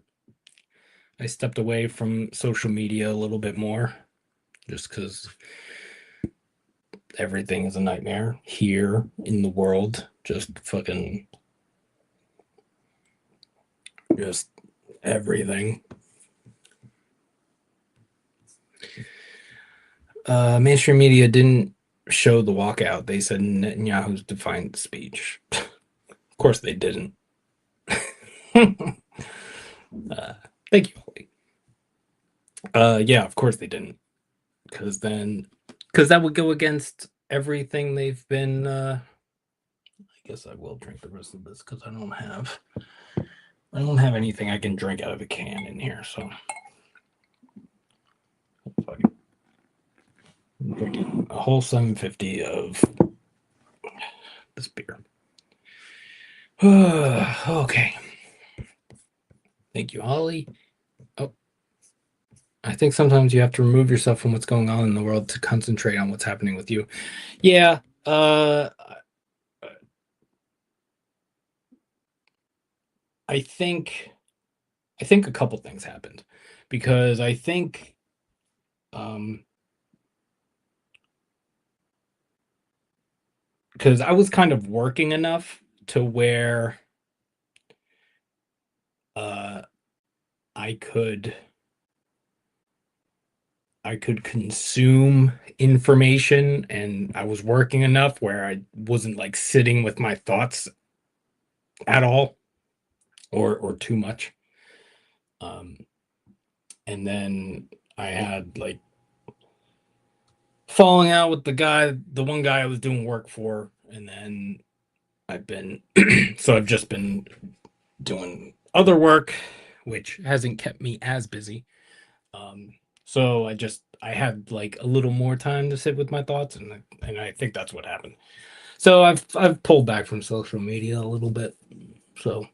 I stepped away from social media a little bit more just cuz everything is a nightmare here in the world. Just fucking just everything. Mainstream media didn't show the walkout. They said Netanyahu's defiant speech. Of course they didn't. Thank you, Holly. Yeah, of course they didn't, because that would go against everything they've been. I guess I will drink the rest of this because I don't have anything I can drink out of a can in here. So, fuck it. I'm drinking a whole 750 of this beer. Okay. Thank you, Holly. Oh, I think sometimes you have to remove yourself from what's going on in the world to concentrate on what's happening with you. Yeah. I think a couple things happened because I think um because I was kind of working enough to where uh, I could I could consume information, and I was working enough where I wasn't like sitting with my thoughts at all or too much. Um, and then I had like falling out with the one guy I was doing work for, and then I've been so I've just been doing other work, which hasn't kept me as busy. Um, so I had like a little more time to sit with my thoughts, and I think that's what happened. So I've pulled back from social media a little bit. So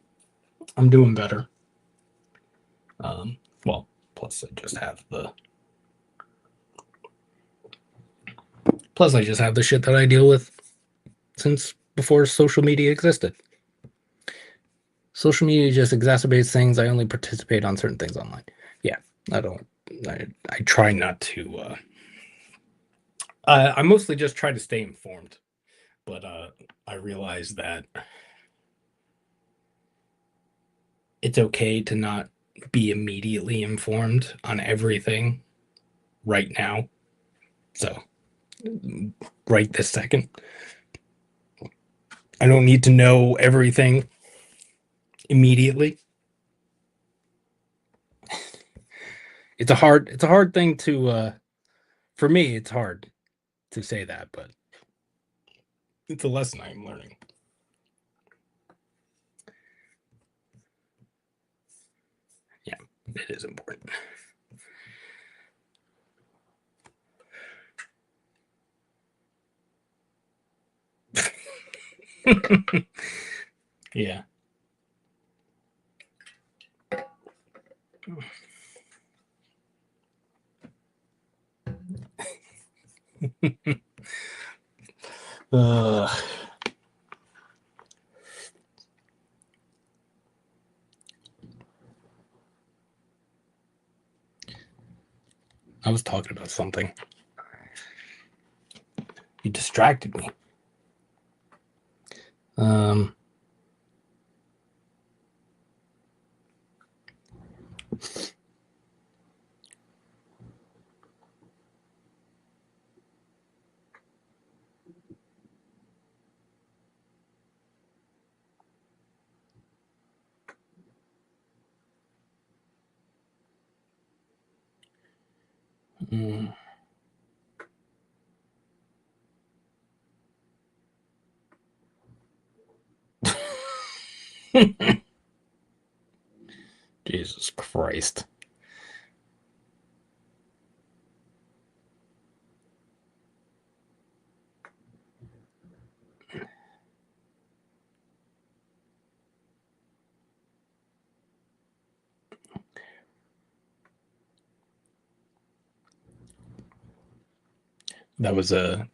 I'm doing better. Um, well, plus I just have the shit that I deal with since before social media existed. Social media just exacerbates things. I only participate on certain things online. Yeah, I don't. I try not to. I mostly just try to stay informed, but I realize that it's okay to not be immediately informed on everything right now. So, right this second, I don't need to know everything immediately. It's a hard thing to for me. It's hard to say that, but it's a lesson I'm learning. Yeah, it is important. Yeah. uh, I was talking about something. You distracted me. Um, mm. Jesus Christ. That was a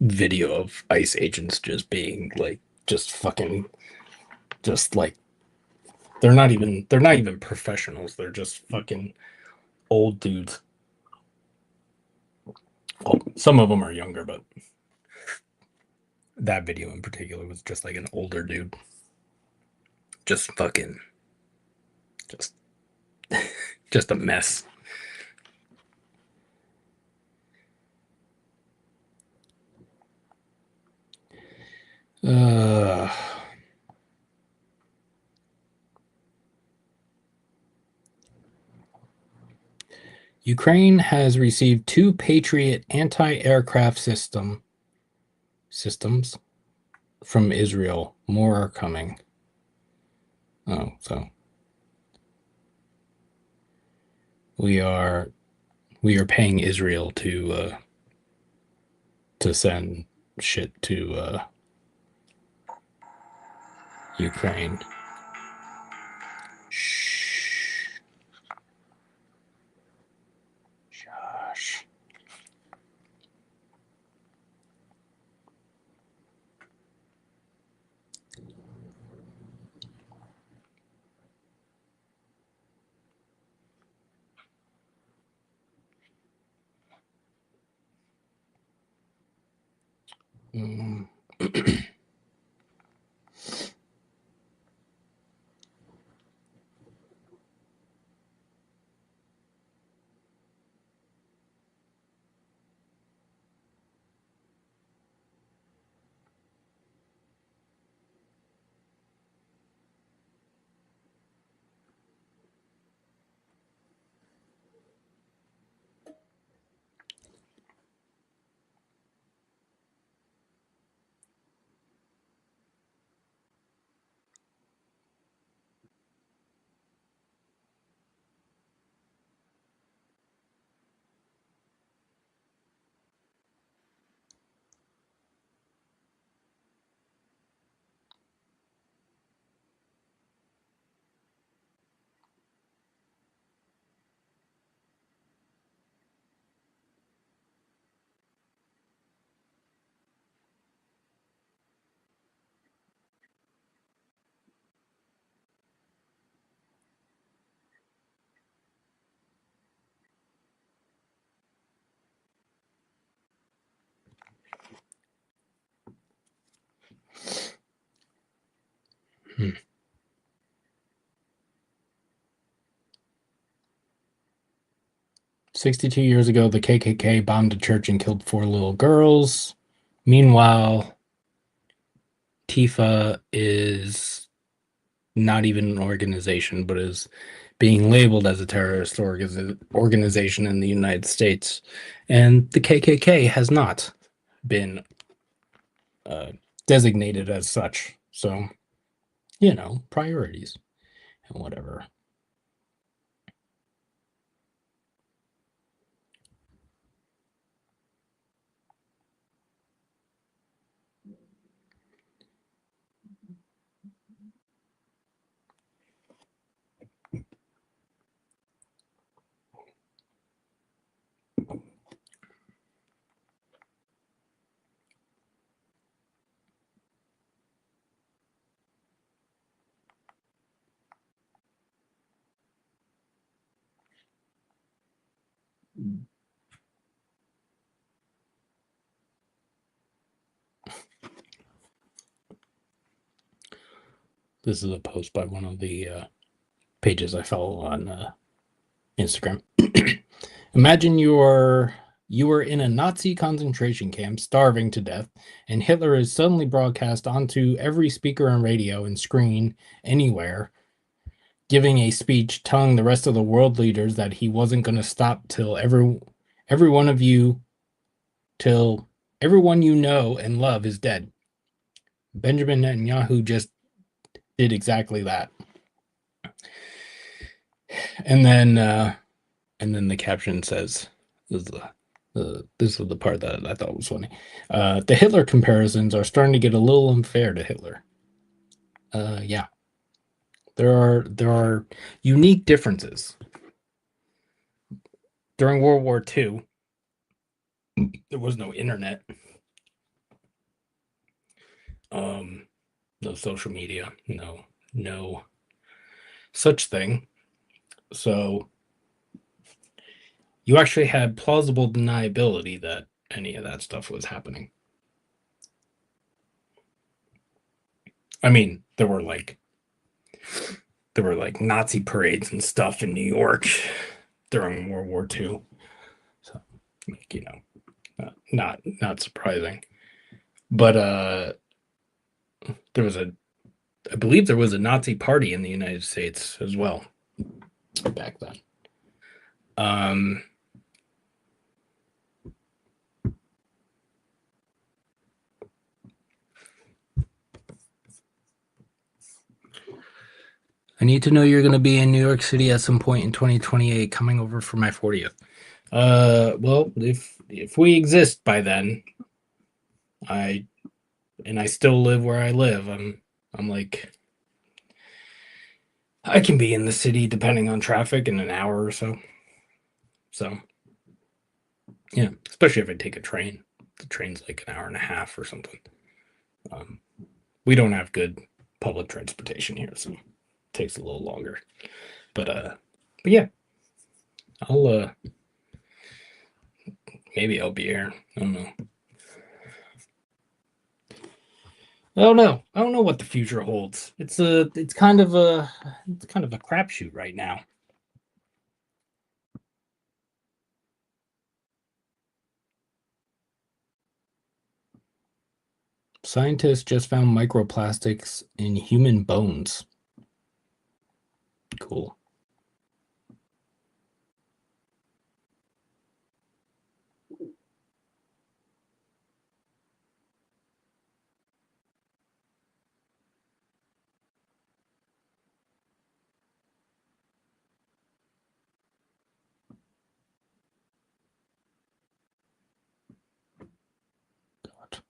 video of ICE agents just being like just fucking just like they're not even professionals. They're just fucking old dudes. Well, some of them are younger, but that video in particular was just like an older dude. Just fucking just just a mess. Uh Ukraine has received two Patriot anti-aircraft systems from Israel. More are coming. Oh, so we are we are paying Israel to send shit to Ukraine. Shh, Josh. Hmm. 62 years ago, the KKK bombed a church and killed 4 little girls. Meanwhile, Tifa is not even an organization, but is being labeled as a terrorist organization in the United States. And the KKK has not been uh, designated as such. So, priorities and whatever. This is a post by one of the pages I follow on Instagram. Imagine you were in a Nazi concentration camp, starving to death, and Hitler is suddenly broadcast onto every speaker and radio and screen anywhere, giving a speech telling the rest of the world leaders that he wasn't going to stop every one of you till everyone you know and love is dead. Benjamin Netanyahu just did exactly that. And then the caption says, this is the part that I thought was funny. The Hitler comparisons are starting to get a little unfair to Hitler. Yeah, there are unique differences. During World War II, there was no internet, no social media, no such thing. So you actually had plausible deniability that any of that stuff was happening. I mean, there were like Nazi parades and stuff in New York during World War II. So, not surprising. But there was a I believe there was a Nazi party in the United States as well back then. Um, I need to know you're going to be in New York City at some point in 2028, coming over for my 40th. Well, if we exist by then, I I still live where I live. I'm like I can be in the city depending on traffic in an hour or so. So yeah, especially if I take a train. The train's like an hour and a half or something. Um, we don't have good public transportation here, so it takes a little longer. But yeah, I'll maybe I'll be here. I don't know. I don't know. I don't know what the future holds. It's kind of a crapshoot right now. Scientists just found microplastics in human bones. Cool. God.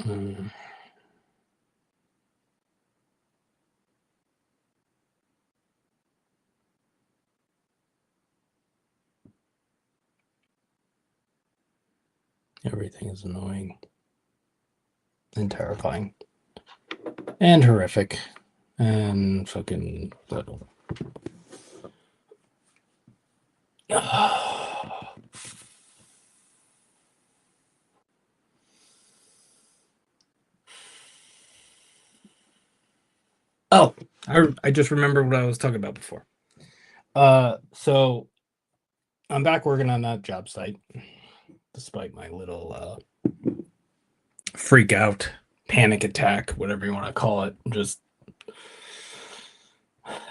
Mm, everything is annoying and terrifying and horrific and fucking. Oh, I just remembered what I was talking about before. So I'm back working on that job site, despite my little freak out, panic attack, whatever you want to call it. Just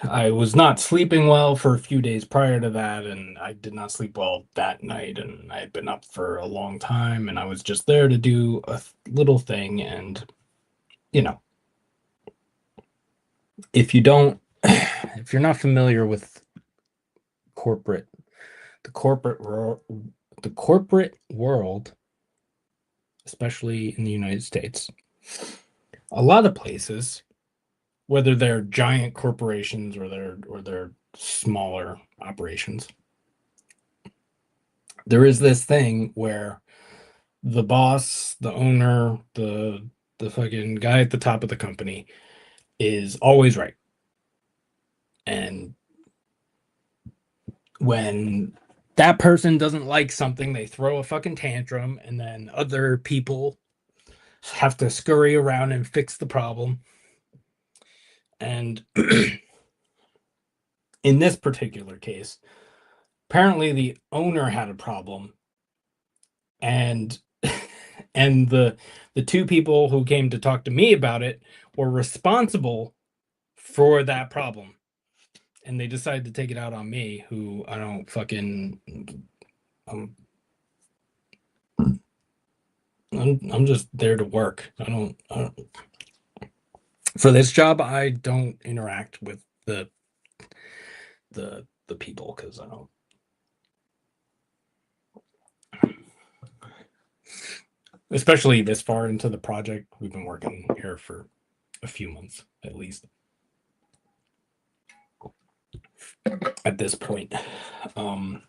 I was not sleeping well for a few days prior to that, and I did not sleep well that night, and I had been up for a long time, and I was just there to do a little thing, and you know, if you don't, if you're not familiar with corporate, the corporate world, the corporate world, especially in the United States, a lot of places, whether they're giant corporations or they're smaller operations, there is this thing where the boss, the owner, the fucking guy at the top of the company is always right. And when that person doesn't like something, they throw a fucking tantrum, and then other people have to scurry around and fix the problem. And in this particular case, apparently the owner had a problem, and and the two people who came to talk to me about it were responsible for that problem, and they decided to take it out on me, who I don't fucking I'm I'm just there to work. I don't for this job I don't interact with the people because I don't. Especially this far into the project, we've been working here for a few months at least at this point. Um,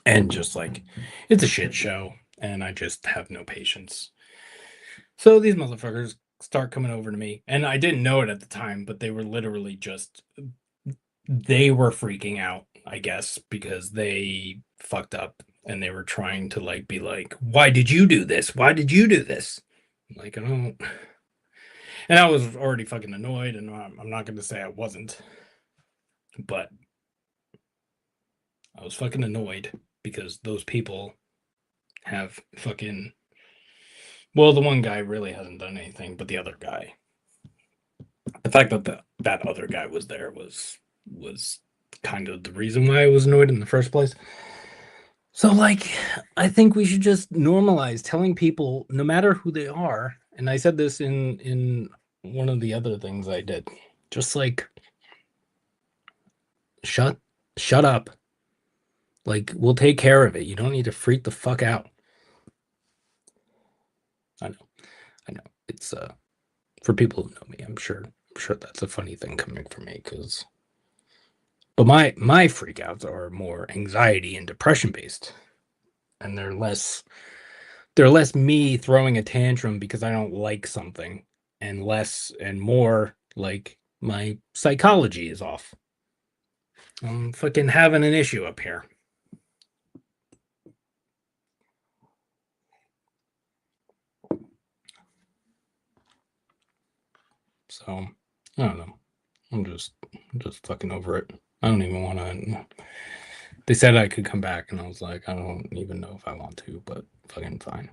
and just like it's a shit show, and I just have no patience. So these motherfuckers start coming over to me, and I didn't know it at the time, but they were literally just they were freaking out, I guess, because they fucked up and they were trying to like be like, "Why did you do this? Why did you do this?" Like I don't, and I was already fucking annoyed, and I'm not going to say I wasn't, but I was fucking annoyed because those people have fucking. Well, the one guy really hasn't done anything, but the other guy, the fact that that other guy was there was kind of the reason why I was annoyed in the first place. So, like, I think we should just normalize telling people, no matter who they are. And I said this in one of the other things I did. Just like, shut shut up. Like, we'll take care of it. You don't need to freak the fuck out. I know, I know. It's for people who know me, I'm sure that's a funny thing coming from me because. But my freakouts are more anxiety and depression based, and they're less me throwing a tantrum because I don't like something, and less and more like my psychology is off. I'm fucking having an issue up here. So I don't know. I'm just fucking over it. I don't even want to. They said I could come back, and I was like, I don't even know if I want to, but fucking fine.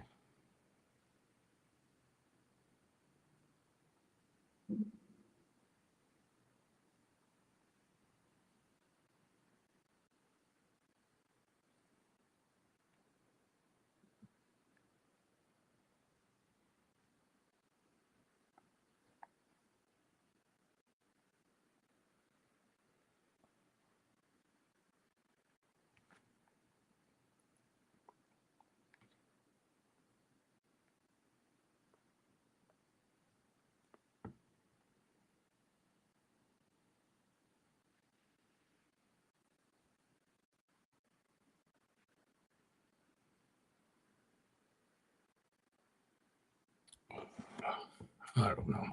I don't know.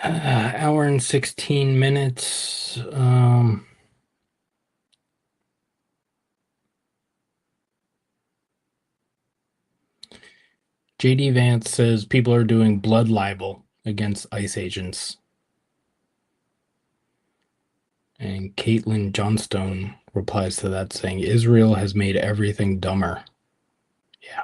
Hour and 16 minutes. JD Vance says people are doing blood libel against ICE agents. And Caitlin Johnstone replies to that saying, Israel has made everything dumber. Yeah.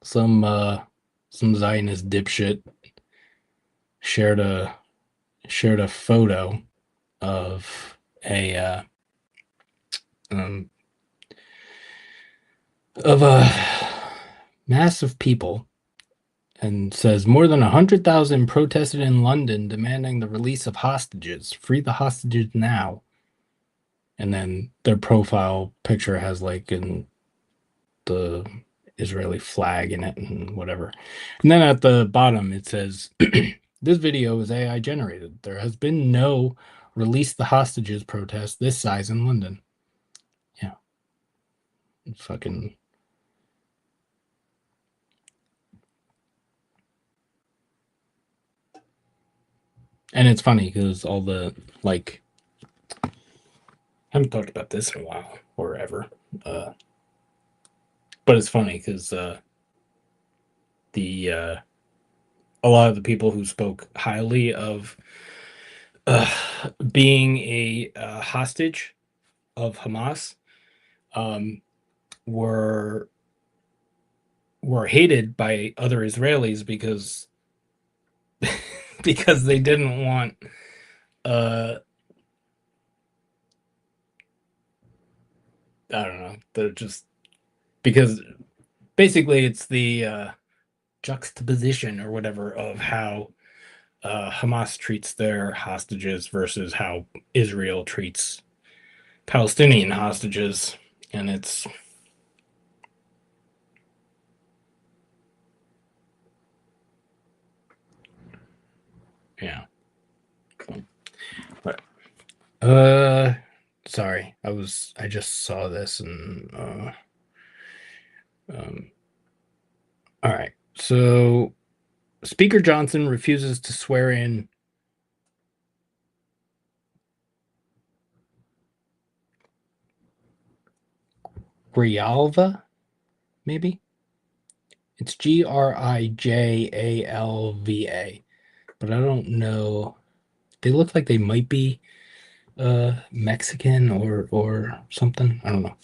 Some Zionist dipshit shared a photo of a um, of a mass of people and says more than 100,000 protested in London demanding the release of hostages. Free the hostages now. And then their profile picture has like the Israeli flag in it and whatever. And then at the bottom it says this video is AI generated. There has been no release the hostages protest this size in London. Yeah. Fucking. And it's funny because all the like I haven't talked about this in a while or ever. But it's funny because the a lot of the people who spoke highly of being a hostage of Hamas um, were hated by other Israelis because because they didn't want uh, I don't know, they're just because basically it's the juxtaposition or whatever of how Hamas treats their hostages versus how Israel treats Palestinian hostages, and it's yeah. But sorry, I just saw this and um all right. So Speaker Johnson refuses to swear in Grijalva, maybe? It's Grijalva, but I don't know. They look like they might be Mexican or something. I don't know.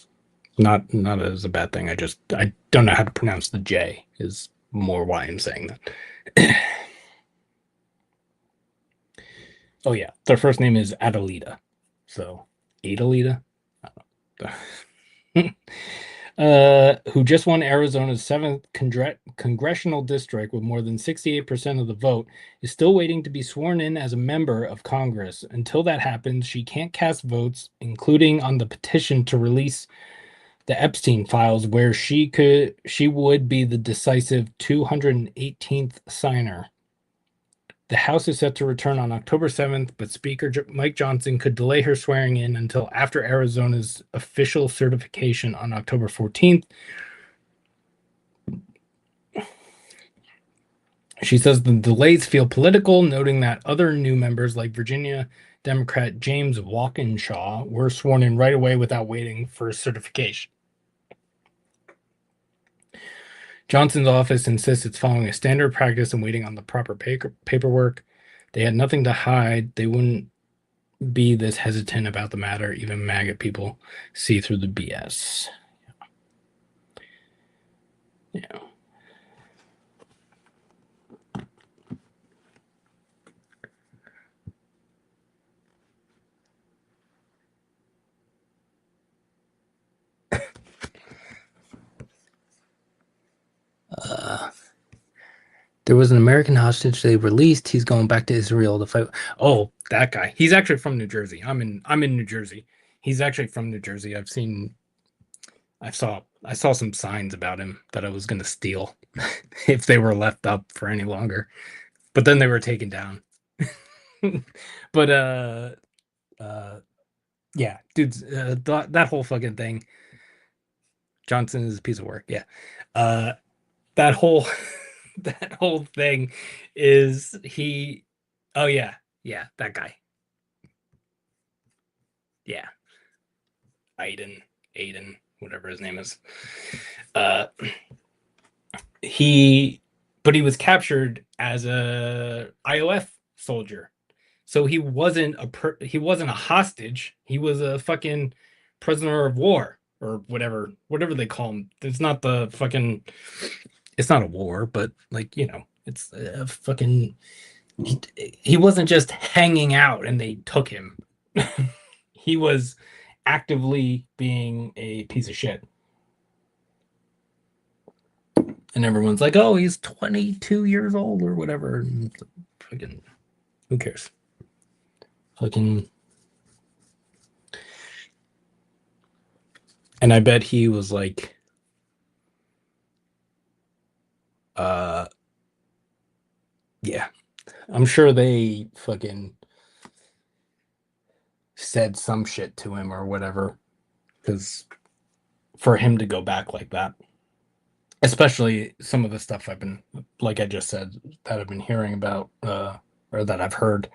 Not as a bad thing. I don't know how to pronounce the J is more why I'm saying that. Oh yeah, their first name is Adelita. So Adelita, who just won Arizona's seventh congressional district with more than 68% of the vote, is still waiting to be sworn in as a member of Congress. Until that happens, she can't cast votes, including on the petition to release the Epstein files, where she would be the decisive 218th signer. The House is set to return on October 7th, but Speaker Mike Johnson could delay her swearing in until after Arizona's official certification on October 14th. She says the delays feel political, noting that other new members like Virginia Democrat James Walkinshaw were sworn in right away without waiting for certification. Johnson's office insists it's following a standard practice and waiting on the proper paperwork. They had nothing to hide. They wouldn't be this hesitant about the matter. Even MAGA people see through the BS. Yeah. Uh, there was an American hostage they released. He's going back to Israel to fight. Oh, that guy. He's actually from New Jersey. I'm in New Jersey. He's actually from New Jersey. I saw some signs about him that I was gonna steal if they were left up for any longer. But then they were taken down. But uh yeah, dudes, that whole fucking thing. Johnson is a piece of work. Yeah. Uh that whole that whole thing is he. Oh yeah, yeah, that guy. Yeah, Aiden, Aiden, whatever his name is. Uh, he, but he was captured as a IOF soldier, so he wasn't a hostage. He was a fucking prisoner of war or whatever they call him. It's not the fucking. It's not a war, but like it's a fucking. He wasn't just hanging out and they took him. He was actively being a piece of shit. And everyone's like, oh, he's 22 years old or whatever. And fucking, who cares? Fucking. And I bet he was like, uh, yeah, I'm sure they fucking said some shit to him or whatever. Because for him to go back like that, especially some of the stuff I've been, like I just said, that I've been hearing about, or that I've heard,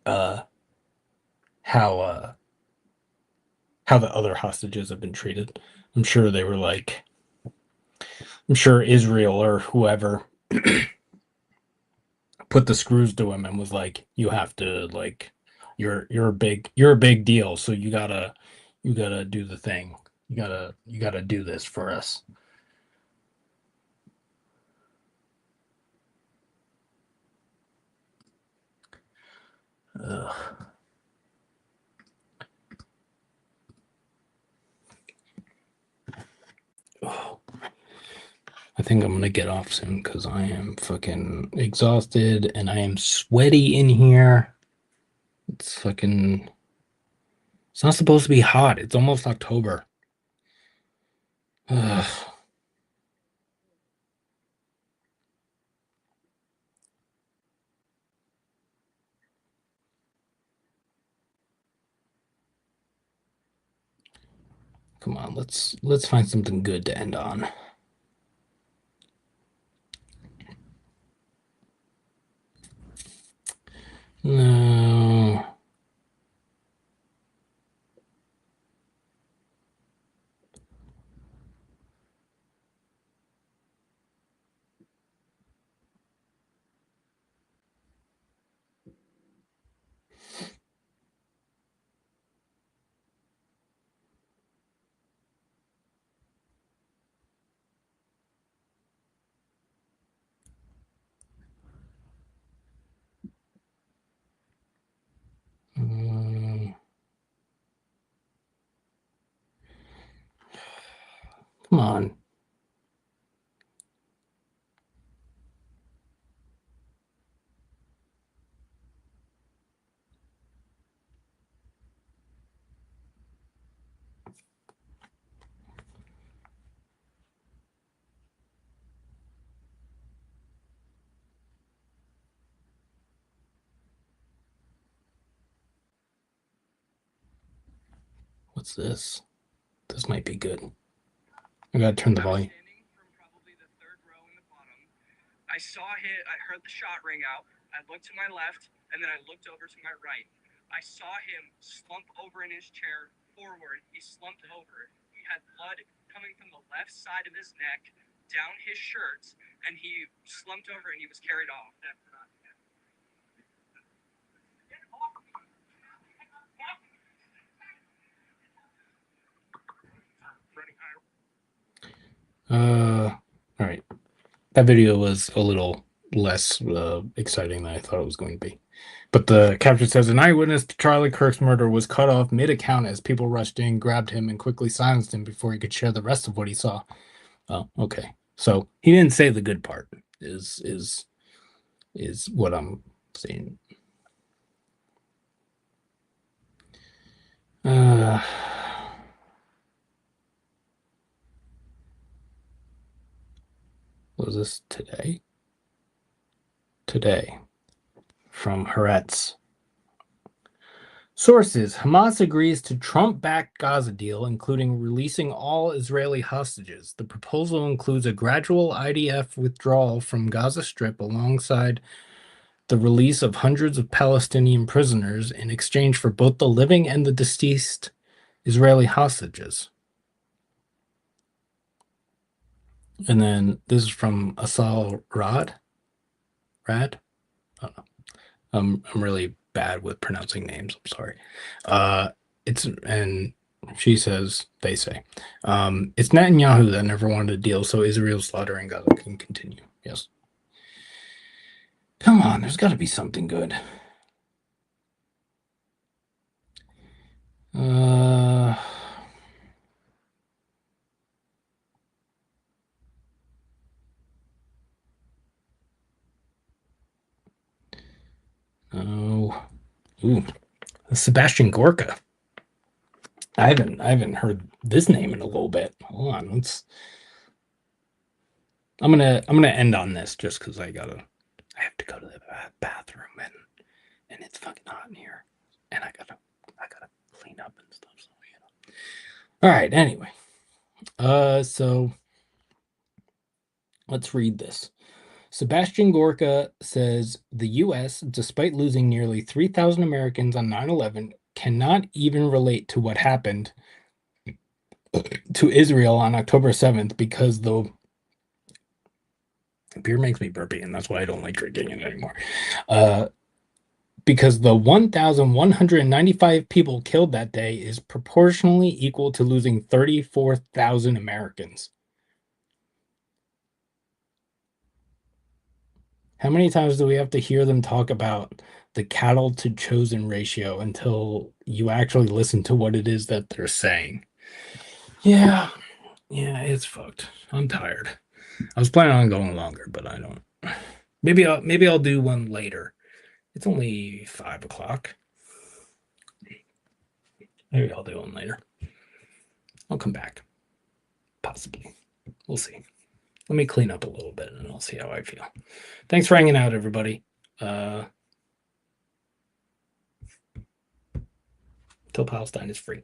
uh, how how the other hostages have been treated. I'm sure they were like, I'm sure Israel or whoever put the screws to him and was like, you have to like, you're a big deal, so you gotta do the thing. You gotta do this for us. Ugh. Oh, I think I'm gonna get off soon because I am fucking exhausted and I am sweaty in here. It's fucking. It's not supposed to be hot. It's almost October. Ugh. Come on, let's find something good to end on. No. Mm, come on. What's this? This might be good. I gotta turn the volume. Standing from probably the third row in the bottom. I saw him. I heard the shot ring out. I looked to my left, and then I looked over to my right. I saw him slump over in his chair forward. He slumped over. He had blood coming from the left side of his neck down his shirt, and he slumped over and he was carried off. All right. That video was a little less exciting than I thought it was going to be. But the caption says an eyewitness to Charlie Kirk's murder was cut off mid-account as people rushed in, grabbed him, and quickly silenced him before he could share the rest of what he saw. Oh, okay. So he didn't say the good part. Is what I'm saying. Was this today? Today, from Haaretz. Sources: Hamas agrees to Trump-backed Gaza deal, including releasing all Israeli hostages. The proposal includes a gradual IDF withdrawal from Gaza Strip alongside the release of hundreds of Palestinian prisoners in exchange for both the living and the deceased Israeli hostages. And then this is from Asal Rad. I don't know. I'm really bad with pronouncing names. I'm sorry. And she says, they say, it's Netanyahu that never wanted a deal, so Israel's slaughter in Gaza can continue. Yes. Come on, there's got to be something good. Oh, ooh, Sebastian Gorka. I haven't heard this name in a little bit. Hold on, I'm gonna end on this just because I have to go to the bathroom and it's fucking hot in here, and I gotta clean up and stuff. So All right. Anyway, so let's read this. Sebastian Gorka says the U.S., despite losing nearly 3,000 Americans on 9/11, cannot even relate to what happened to Israel on October 7th because the beer makes me burpy, and that's why I don't like drinking it anymore. Because the 1,195 people killed that day is proportionally equal to losing 34,000 Americans. How many times do we have to hear them talk about the cattle to chosen ratio until you actually listen to what it is that they're saying? Yeah, it's fucked. I'm tired. I was planning on going longer, but I don't. Maybe I'll do one later. It's only 5 o'clock. Maybe I'll do one later. I'll come back. Possibly. We'll see. Let me clean up a little bit and I'll see how I feel. Thanks for hanging out, everybody. Till Palestine is free.